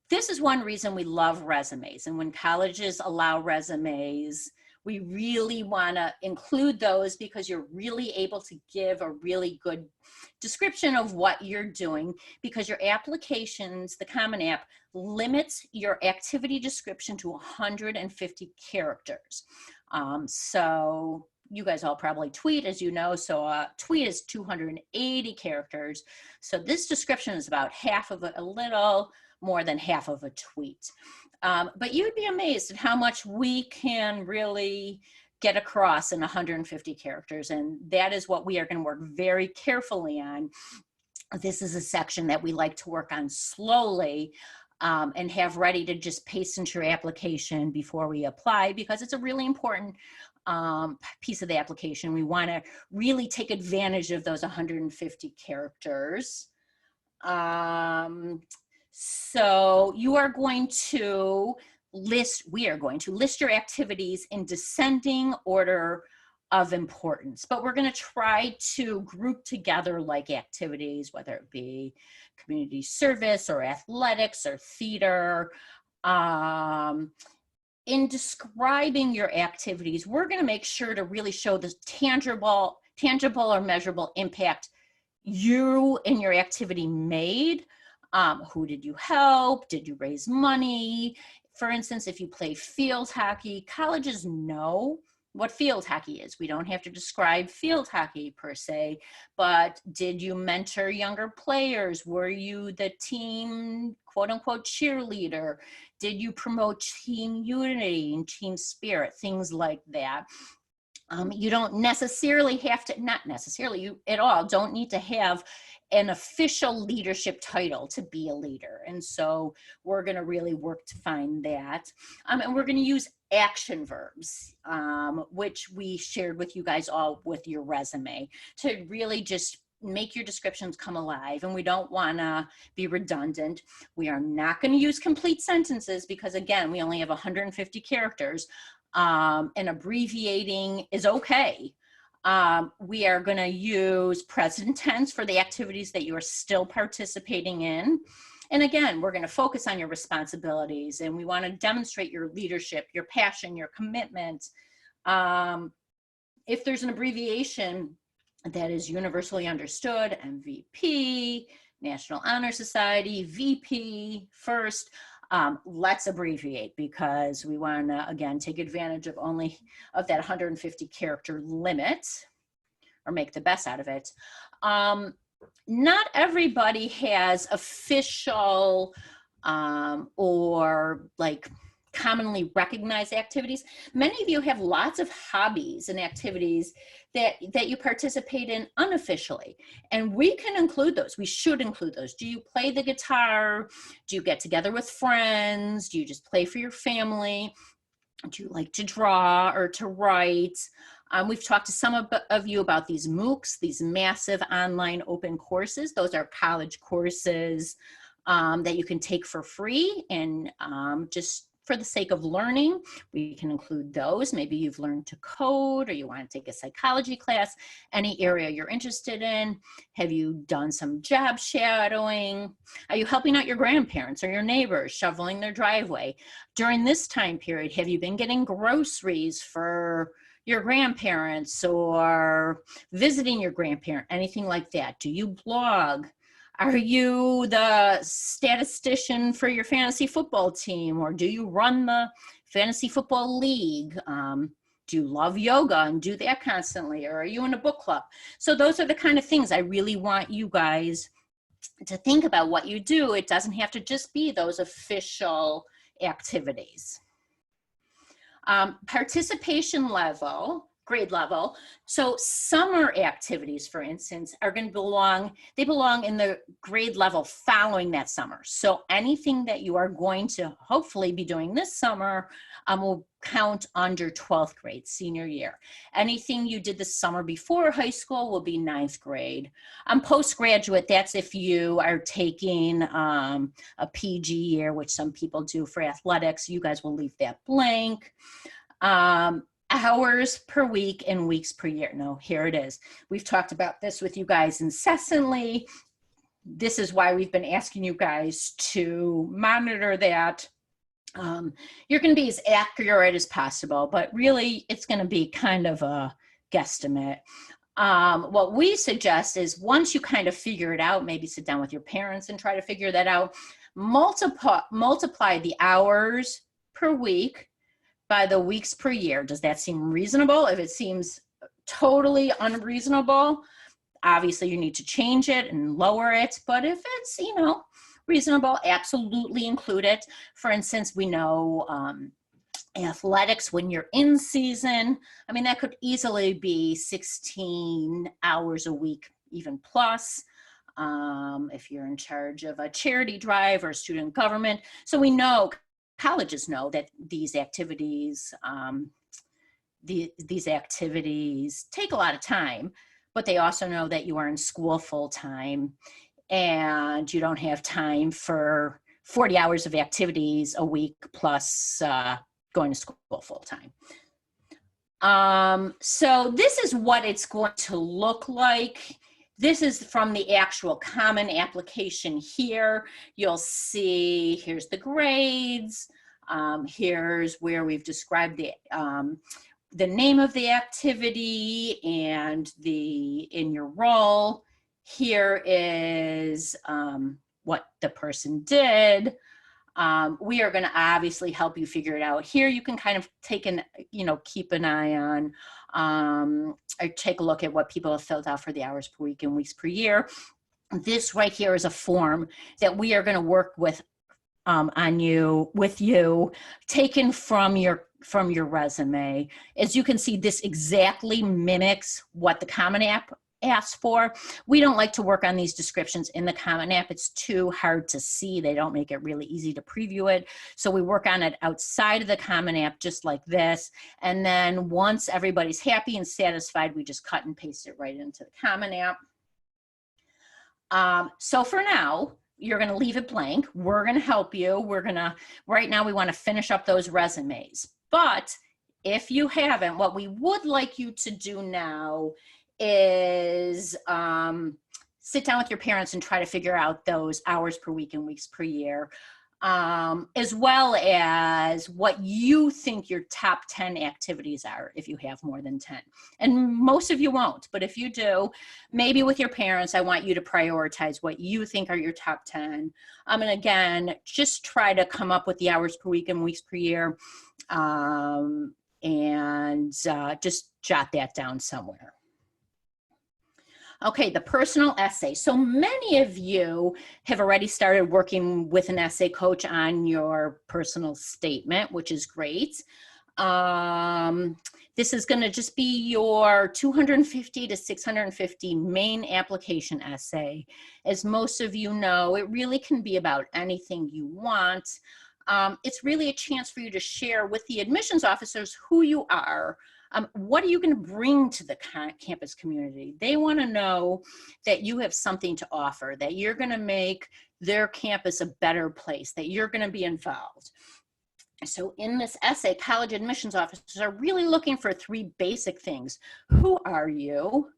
This is one reason we love resumes, and when colleges allow resumes, we really want to include those because you're really able to give a really good description of what you're doing, because your applications, the Common App, limits your activity description to 150 characters. So you guys all probably tweet, as you know, so a tweet is 280 characters. So this description is about half of a little more than half of a tweet. But you'd be amazed at how much we can really get across in 150 characters. And that is what we are going to work very carefully on. This is a section that we like to work on slowly and have ready to just paste into your application before we apply, because it's a really important piece of the application. We want to really take advantage of those 150 characters. So you are going to we are going to list your activities in descending order of importance, but we're going to try to group together like activities, whether it be community service or athletics or theater. In describing your activities, we're going to make sure to really show the tangible or measurable impact you and your activity made. Who did you help? Did you raise money? For instance, if you play field hockey, colleges know what field hockey is. We don't have to describe field hockey per se, but did you mentor younger players? Were you the team, quote unquote, cheerleader? Did you promote team unity and team spirit? Things like that. You don't necessarily have to, not necessarily, you at all don't need to have an official leadership title to be a leader. And so we're going to really work to find that. And we're going to use action verbs, which we shared with you guys all with your resume, to really just make your descriptions come alive. And we don't want to be redundant. We are not going to use complete sentences because, again, we only have 150 characters. And abbreviating is okay. We are going to use present tense for the activities that you are still participating in. And again, we're going to focus on your responsibilities, and we want to demonstrate your leadership, your passion, your commitment. If there's an abbreviation that is universally understood, MVP, National Honor Society, VP, first, let's abbreviate, because we want to, again, take advantage of only of that 150 character limit, or make the best out of it. Not everybody has official or like commonly recognized activities. Many of you have lots of hobbies and activities that you participate in unofficially, and we can include those. We should include those. Do you play the guitar? Do you get together with friends? Do you just play for your family? Do you like to draw or to write? We've talked to some of you about these MOOCs, these massive online open courses. Those are college courses that you can take for free, and just for the sake of learning, we can include those. Maybe you've learned to code, or you want to take a psychology class, any area you're interested in. Have you done some job shadowing? Are you helping out your grandparents or your neighbors, shoveling their driveway? During this time period, have you been getting groceries for your grandparents or visiting your grandparent, anything like that? Do you blog? Are you the statistician for your fantasy football team, or do you run the fantasy football league? Do you love yoga and do that constantly, or are you in a book club? So those are the kind of things I really want you guys to think about what you do. It doesn't have to just be those official activities. Participation level, grade level. So summer activities, for instance, are going to belong in the grade level following that summer. So anything that you are going to hopefully be doing this summer will count under 12th grade, senior year. Anything you did the summer before high school will be 9th grade. Postgraduate, that's if you are taking a PG year, which some people do for athletics. You guys will leave that blank. Hours per week and weeks per year. No, here it is. We've talked about this with you guys incessantly. This is why we've been asking you guys to monitor that. You're going to be as accurate as possible, but really it's going to be kind of a guesstimate. What we suggest is once you kind of figure it out, maybe sit down with your parents and try to figure that out, multiply the hours per week by the weeks per year. Does that seem reasonable? If it seems totally unreasonable, obviously you need to change it and lower it. But if it's, reasonable, absolutely include it. For instance, we know athletics, when you're in season, that could easily be 16 hours a week, even plus. If you're in charge of a charity drive or student government. So we know, colleges know that these activities take a lot of time, but they also know that you are in school full time and you don't have time for 40 hours of activities a week plus going to school full time. So this is what it's going to look like. This is from the actual Common application here. You'll see, here's the grades. Here's where we've described the name of the activity and in your role. Here is what the person did. We are going to obviously help you figure it out. Here you can kind of keep an eye on or take a look at what people have filled out for the hours per week and weeks per year. This right here is a form that we are going to work with you, taken from your resume. As you can see, this exactly mimics what the Common App asks for. We don't like to work on these descriptions in the Common App. It's too hard to see. They don't make it really easy to preview it. So we work on it outside of the Common App, just like this. And then once everybody's happy and satisfied, we just cut and paste it right into the Common App. So for now, you're going to leave it blank. We're going to help you. Right now we want to finish up those resumes. But if you haven't, what we would like you to do now is sit down with your parents and try to figure out those hours per week and weeks per year, as well as what you think your top 10 activities are if you have more than 10. And most of you won't, but if you do, maybe with your parents, I want you to prioritize what you think are your top 10. And again, just try to come up with the hours per week and weeks per year, and just jot that down somewhere. Okay, the personal essay. So many of you have already started working with an essay coach on your personal statement, which is great. This is going to just be your 250 to 650 main application essay. As most of you know, it really can be about anything you want. It's really a chance for you to share with the admissions officers who you are. What are you going to bring to the campus community? They want to know that you have something to offer, that you're going to make their campus a better place, that you're going to be involved. So in this essay, college admissions officers are really looking for 3 basic things. Who are you?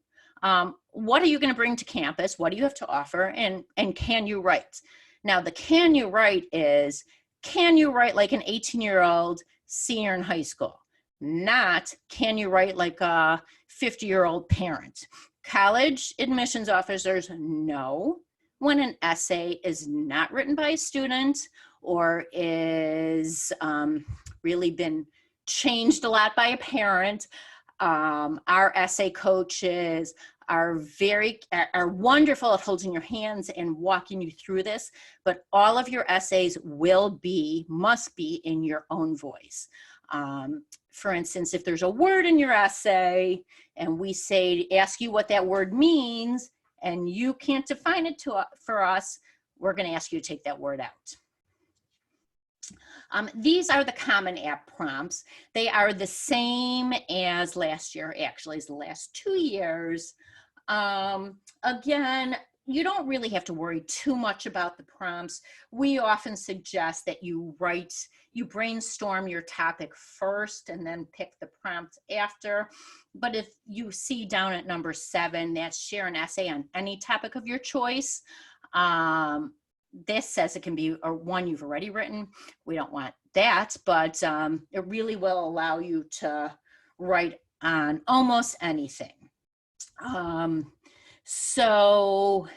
What are you going to bring to campus? What do you have to offer? And can you write? Now, the can you write is, can you write like an 18-year-old senior in high school? Not, can you write like a 50-year-old parent? College admissions officers know when an essay is not written by a student or is really been changed a lot by a parent. Our essay coaches are wonderful at holding your hands and walking you through this, but all of your essays must be in your own voice. For instance, if there's a word in your essay and we ask you what that word means, and you can't define it for us, we're going to ask you to take that word out. These are the Common App prompts. They are the same as last year, actually, as the last 2 years. Again, you don't really have to worry too much about the prompts. We often suggest that you brainstorm your topic first and then pick the prompt after. But if you see down at number 7, that's share an essay on any topic of your choice. This says it can be one you've already written. We don't want that, but it really will allow you to write on almost anything. So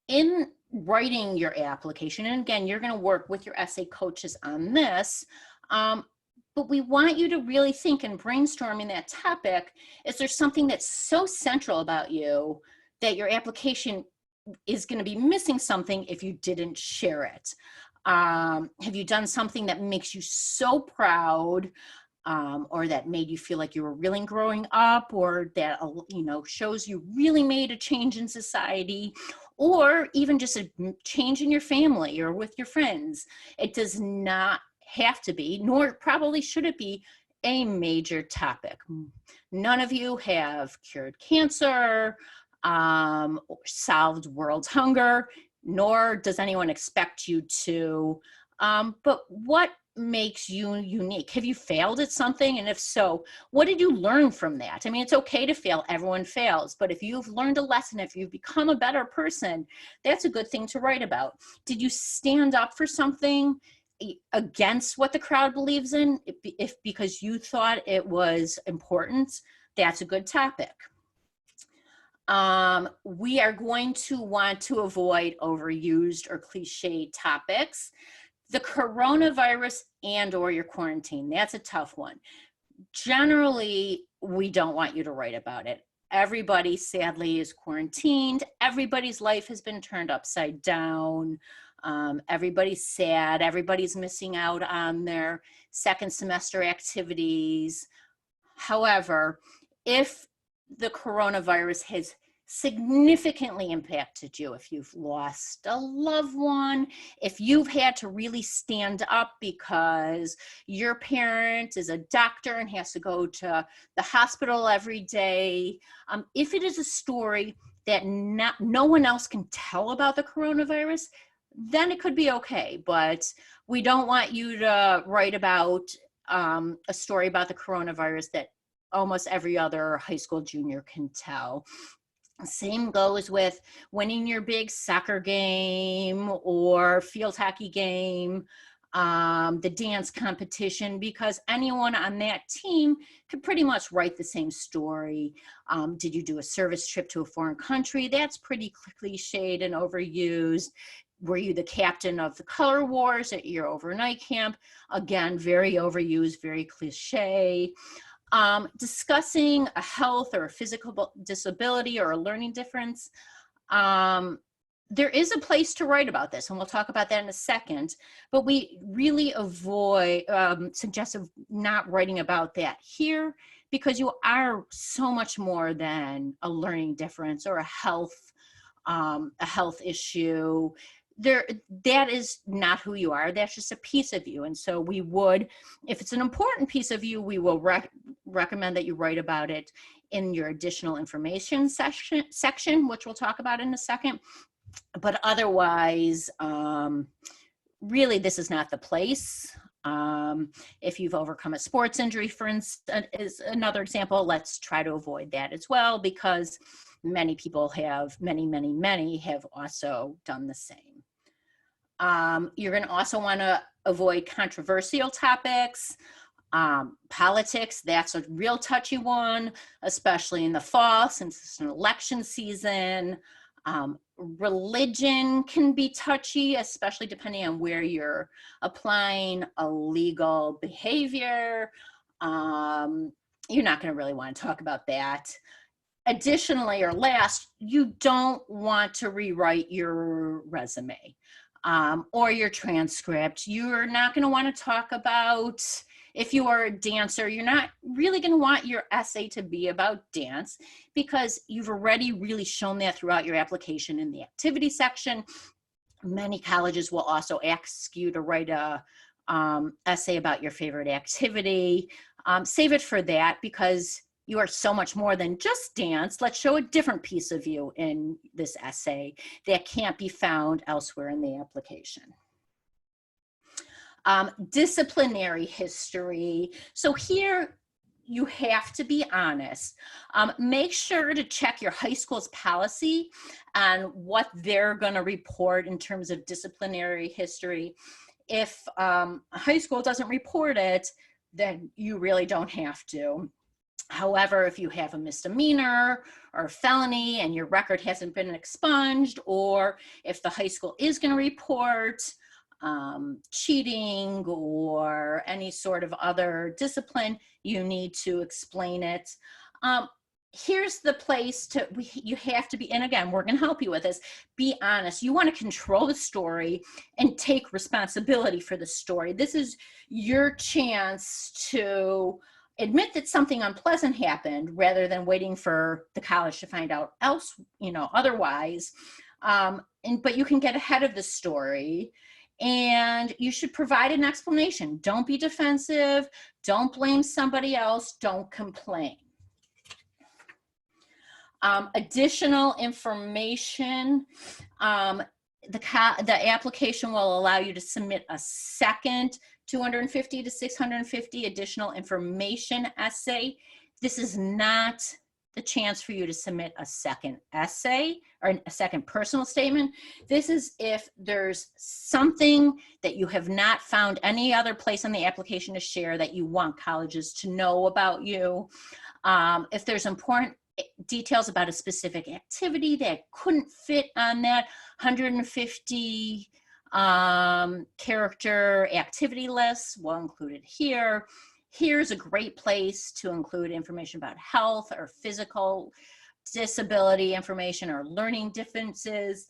in writing your application, and again, you're going to work with your essay coaches on this, but we want you to really think and brainstorming that topic. Is there something that's so central about you that your application is going to be missing something if you didn't share it? Have you done something that makes you so proud, or that made you feel like you were really growing up, or that shows you really made a change in society, or even just a change in your family or with your friends? It does not have to be, nor probably should it be, a major topic. None of you have cured cancer, or solved world hunger, nor does anyone expect you to. But what makes you unique? Have you failed at something? And if so, what did you learn from that? I mean, it's okay to fail. Everyone fails. But if you've learned a lesson, if you've become a better person, that's a good thing to write about. Did you stand up for something against what the crowd believes in, if because you thought it was important? That's a good topic. We are going to want to avoid overused or cliche topics. The coronavirus and/or your quarantine, that's a tough one. Generally, we don't want you to write about it. Everybody, sadly, is quarantined. Everybody's life has been turned upside down. Everybody's sad. Everybody's missing out on their second semester activities. However, if the coronavirus has significantly impacted you, if you've lost a loved one, if you've had to really stand up because your parent is a doctor and has to go to the hospital every day, if it is a story that no one else can tell about the coronavirus, then it could be okay. But we don't want you to write about a story about the coronavirus that almost every other high school junior can tell. Same goes with winning your big soccer game or field hockey game, the dance competition, because anyone on that team could pretty much write the same story. Did you do a service trip to a foreign country? That's pretty cliched and overused. Were you the captain of the color wars at your overnight camp? Again, very overused, very cliche. Discussing a health or a physical disability or a learning difference. There is a place to write about this, and we'll talk about that in a second, but we really suggest not writing about that here, because you are so much more than a learning difference or a health issue. That is not who you are. That's just a piece of you. And so we would, if it's an important piece of you, we will recommend that you write about it in your additional information section, which we'll talk about in a second. But otherwise, really, this is not the place. If you've overcome a sports injury, for instance, is another example, let's try to avoid that as well, because many people many have also done the same. You're going to also want to avoid controversial topics. Politics, that's a real touchy one, especially in the fall, since it's an election season. Religion can be touchy, especially depending on where you're applying illegal behavior. You're not going to really want to talk about that. Additionally, or last, you don't want to rewrite your resume or your transcript. You're not going to want to talk about, if you are a dancer, you're not really going to want your essay to be about dance, because you've already really shown that throughout your application in the activity section. Many colleges will also ask you to write a essay about your favorite activity. Save it for that, because you are so much more than just dance. Let's show a different piece of you in this essay that can't be found elsewhere in the application. Disciplinary history. So here you have to be honest. Make sure to check your high school's policy on what they're going to report in terms of disciplinary history. If high school doesn't report it, then you really don't have to. However, if you have a misdemeanor or a felony and your record hasn't been expunged, or if the high school is going to report cheating or any sort of other discipline, you need to explain it. Here's the place you have to be, and again, we're going to help you with this, be honest. You want to control the story and take responsibility for the story. This is your chance to admit that something unpleasant happened rather than waiting for the college to find out otherwise. But you can get ahead of the story, and you should provide an explanation. Don't be defensive. Don't blame somebody else. Don't complain. Additional information. The application will allow you to submit a second 250 to 650 additional information essay. This is not the chance for you to submit a second essay or a second personal statement. This is if there's something that you have not found any other place on the application to share that you want colleges to know about you. If there's important details about a specific activity that couldn't fit on that 150 character activity list, we'll include it here. Here's a great place to include information about health or physical disability information or learning differences.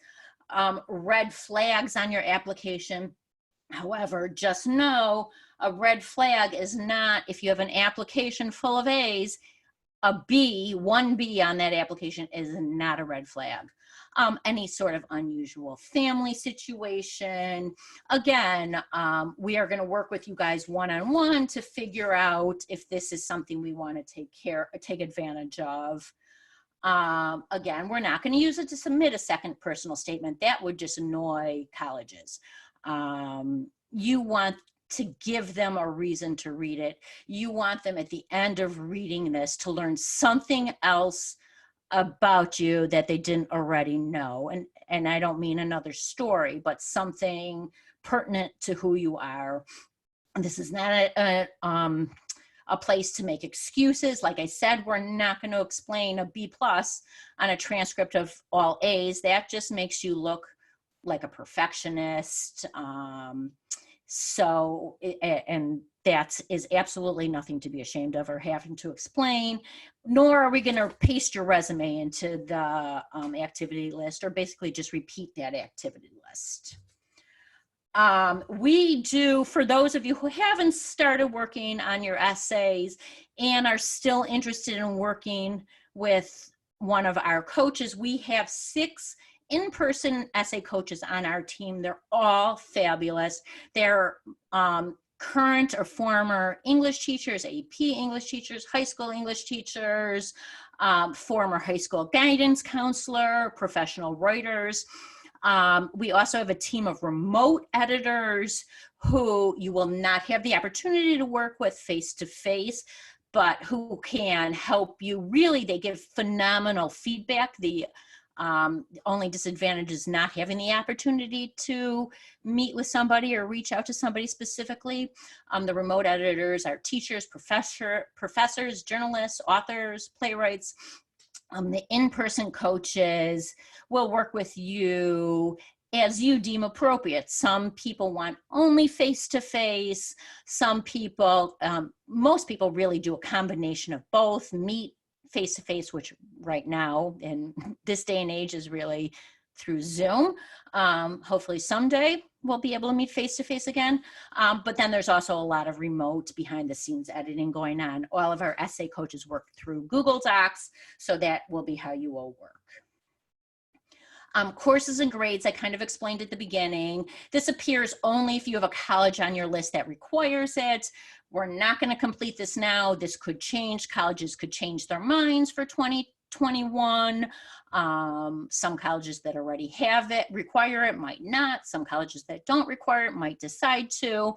Red flags on your application. However, just know a red flag is not, if you have an application full of A's, a B, one B on that application is not a red flag. Any sort of unusual family situation. Again, we are going to work with you guys one-on-one to figure out if this is something we want to take advantage of. Again, we're not going to use it to submit a second personal statement. That would just annoy colleges. You want to give them a reason to read it. You want them at the end of reading this to learn something else about you that they didn't already know. And I don't mean another story, but something pertinent to who you are. This is not a place to make excuses. Like I said, we're not going to explain a B+ on a transcript of all A's. That just makes you look like a perfectionist. And that is absolutely nothing to be ashamed of or having to explain, nor are we going to paste your resume into the activity list or basically just repeat that activity list. We do, for those of you who haven't started working on your essays and are still interested in working with one of our coaches, we have 6 in-person essay coaches on our team. They're all fabulous. They're current or former English teachers, AP English teachers, high school English teachers, former high school guidance counselor, professional writers. We also have a team of remote editors who you will not have the opportunity to work with face-to-face, but who can help you. Really, they give phenomenal feedback. The only disadvantage is not having the opportunity to meet with somebody or reach out to somebody specifically. The remote editors are teachers, professors, journalists, authors, playwrights. The in-person coaches will work with you as you deem appropriate. Some people want only face-to-face. Some people, most people really do a combination of both, meet face-to-face, which right now in this day and age is really through Zoom. Hopefully someday we'll be able to meet face-to-face again. But then there's also a lot of remote behind the scenes editing going on. All of our essay coaches work through Google Docs, so that will be how you will work. Courses and grades, I kind of explained at the beginning. This appears only if you have a college on your list that requires it. We're not going to complete this now. This could change. Colleges could change their minds for 2021. Some colleges that already have it, require it, might not. Some colleges that don't require it might decide to.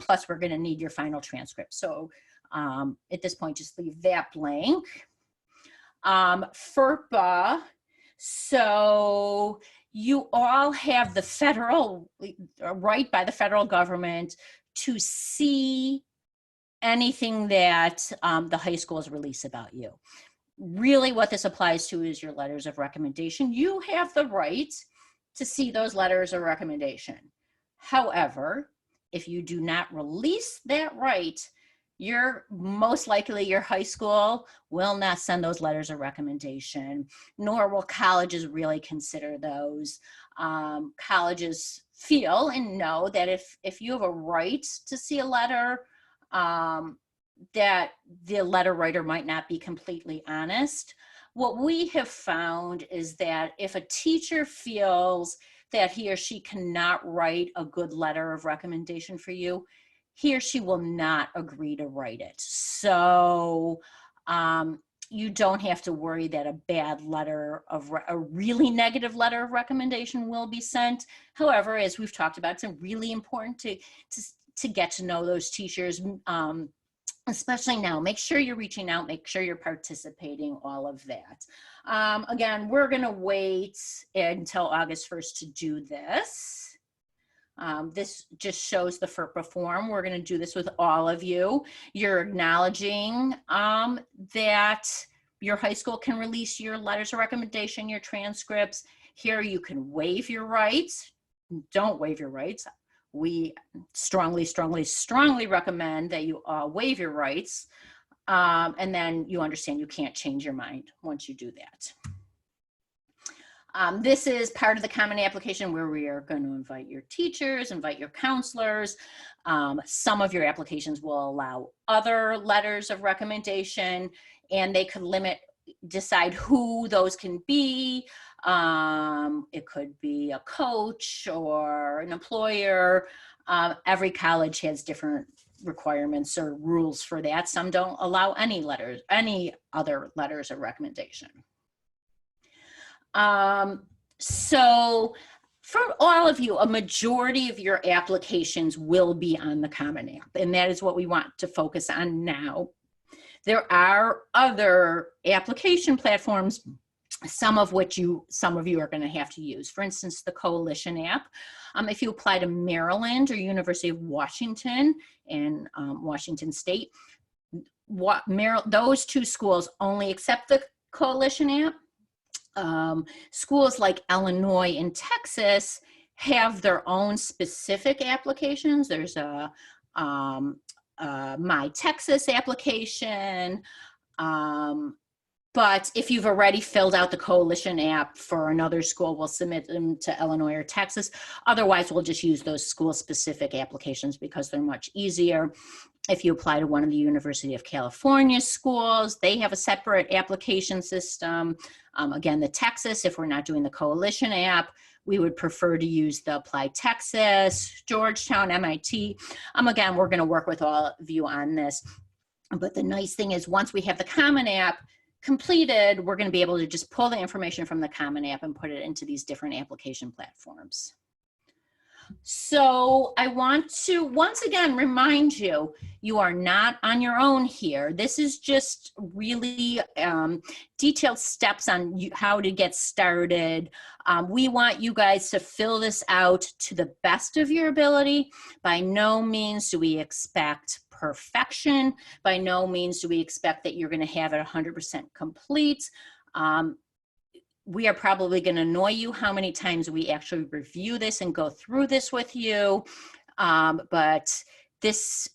Plus, we're going to need your final transcript. So at this point, just leave that blank. FERPA. So you all have the federal right by the federal government to see anything that the high schools release about you. Really what this applies to is your letters of recommendation. You have the right to see those letters of recommendation. However, if you do not release that right, you're most likely your high school will not send those letters of recommendation, nor will colleges really consider those. Colleges feel and know that if you have a right to see a letter, that the letter writer might not be completely honest. What we have found is that if a teacher feels that he or she cannot write a good letter of recommendation for you, he or she will not agree to write it. So you don't have to worry that a bad letter of a really negative letter of recommendation will be sent. However, as we've talked about, it's really important to get to know those teachers, especially now. Make sure you're reaching out, make sure you're participating, all of that. Again, we're gonna wait until August 1st to do this. This just shows the FERPA form. We're going to do this with all of you. You're acknowledging that your high school can release your letters of recommendation, your transcripts. Here you can waive your rights. Don't waive your rights. We strongly, strongly, strongly recommend that you waive your rights. And then you understand you can't change your mind once you do that. This is part of the common application where we are going to invite your teachers, invite your counselors. Some of your applications will allow other letters of recommendation, and they could decide who those can be. It could be a coach or an employer. Every college has different requirements or rules for that. Some don't allow any other letters of recommendation. So for all of you, a majority of your applications will be on the Common App, and that is what we want to focus on now. There are other application platforms, some of you are going to have to use. For instance, the Coalition app. If you apply to Maryland or University of Washington and Washington State, those two schools only accept the Coalition app. Schools like Illinois and Texas have their own specific applications. There's a My Texas application. But if you've already filled out the Coalition app for another school, we'll submit them to Illinois or Texas. Otherwise, we'll just use those school-specific applications because they're much easier. If you apply to one of the University of California schools, they have a separate application system. Again, the Texas, if we're not doing the Coalition app, we would prefer to use the Apply Texas, Georgetown, MIT. Again, we're going to work with all of you on this. But the nice thing is once we have the Common App completed, we're going to be able to just pull the information from the Common App and put it into these different application platforms. So I want to once again remind you, you are not on your own here. This is just really detailed steps on how to get started. We want you guys to fill this out to the best of your ability. By no means do we expect perfection. By no means do we expect that you're going to have it 100% complete. We are probably going to annoy you how many times we actually review this and go through this with you. But this,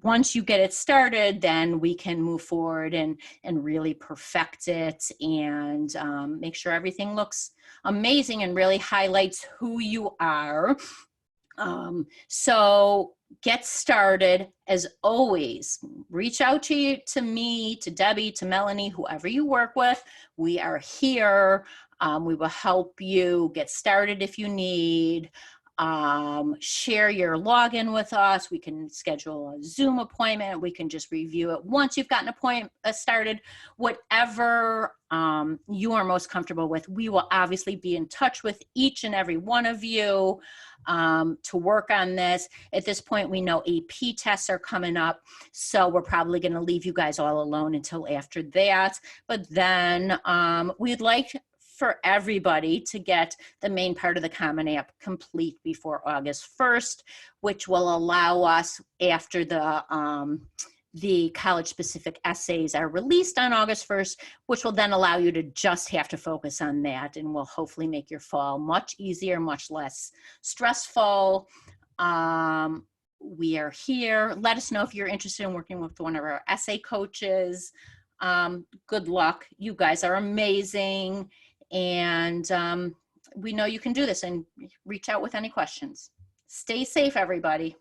once you get it started, then we can move forward and really perfect it and make sure everything looks amazing and really highlights who you are. So get started. As always, reach out to me, to Debbie, to Melanie, whoever you work with. We are here. We will help you get started if you need. Share your login with us. We can schedule a Zoom appointment. We can just review it once you've gotten started. Whatever you are most comfortable with. We will obviously be in touch with each and every one of you to work on this. At this point, we know AP tests are coming up, so we're probably going to leave you guys all alone until after that. But then we'd like for everybody to get the main part of the Common App complete before August 1st, which will allow us, after the college-specific essays are released on August 1st, which will then allow you to just have to focus on that, and will hopefully make your fall much easier, much less stressful. We are here. Let us know if you're interested in working with one of our essay coaches. Good luck. You guys are amazing. And we know you can do this, and reach out with any questions. Stay safe, everybody.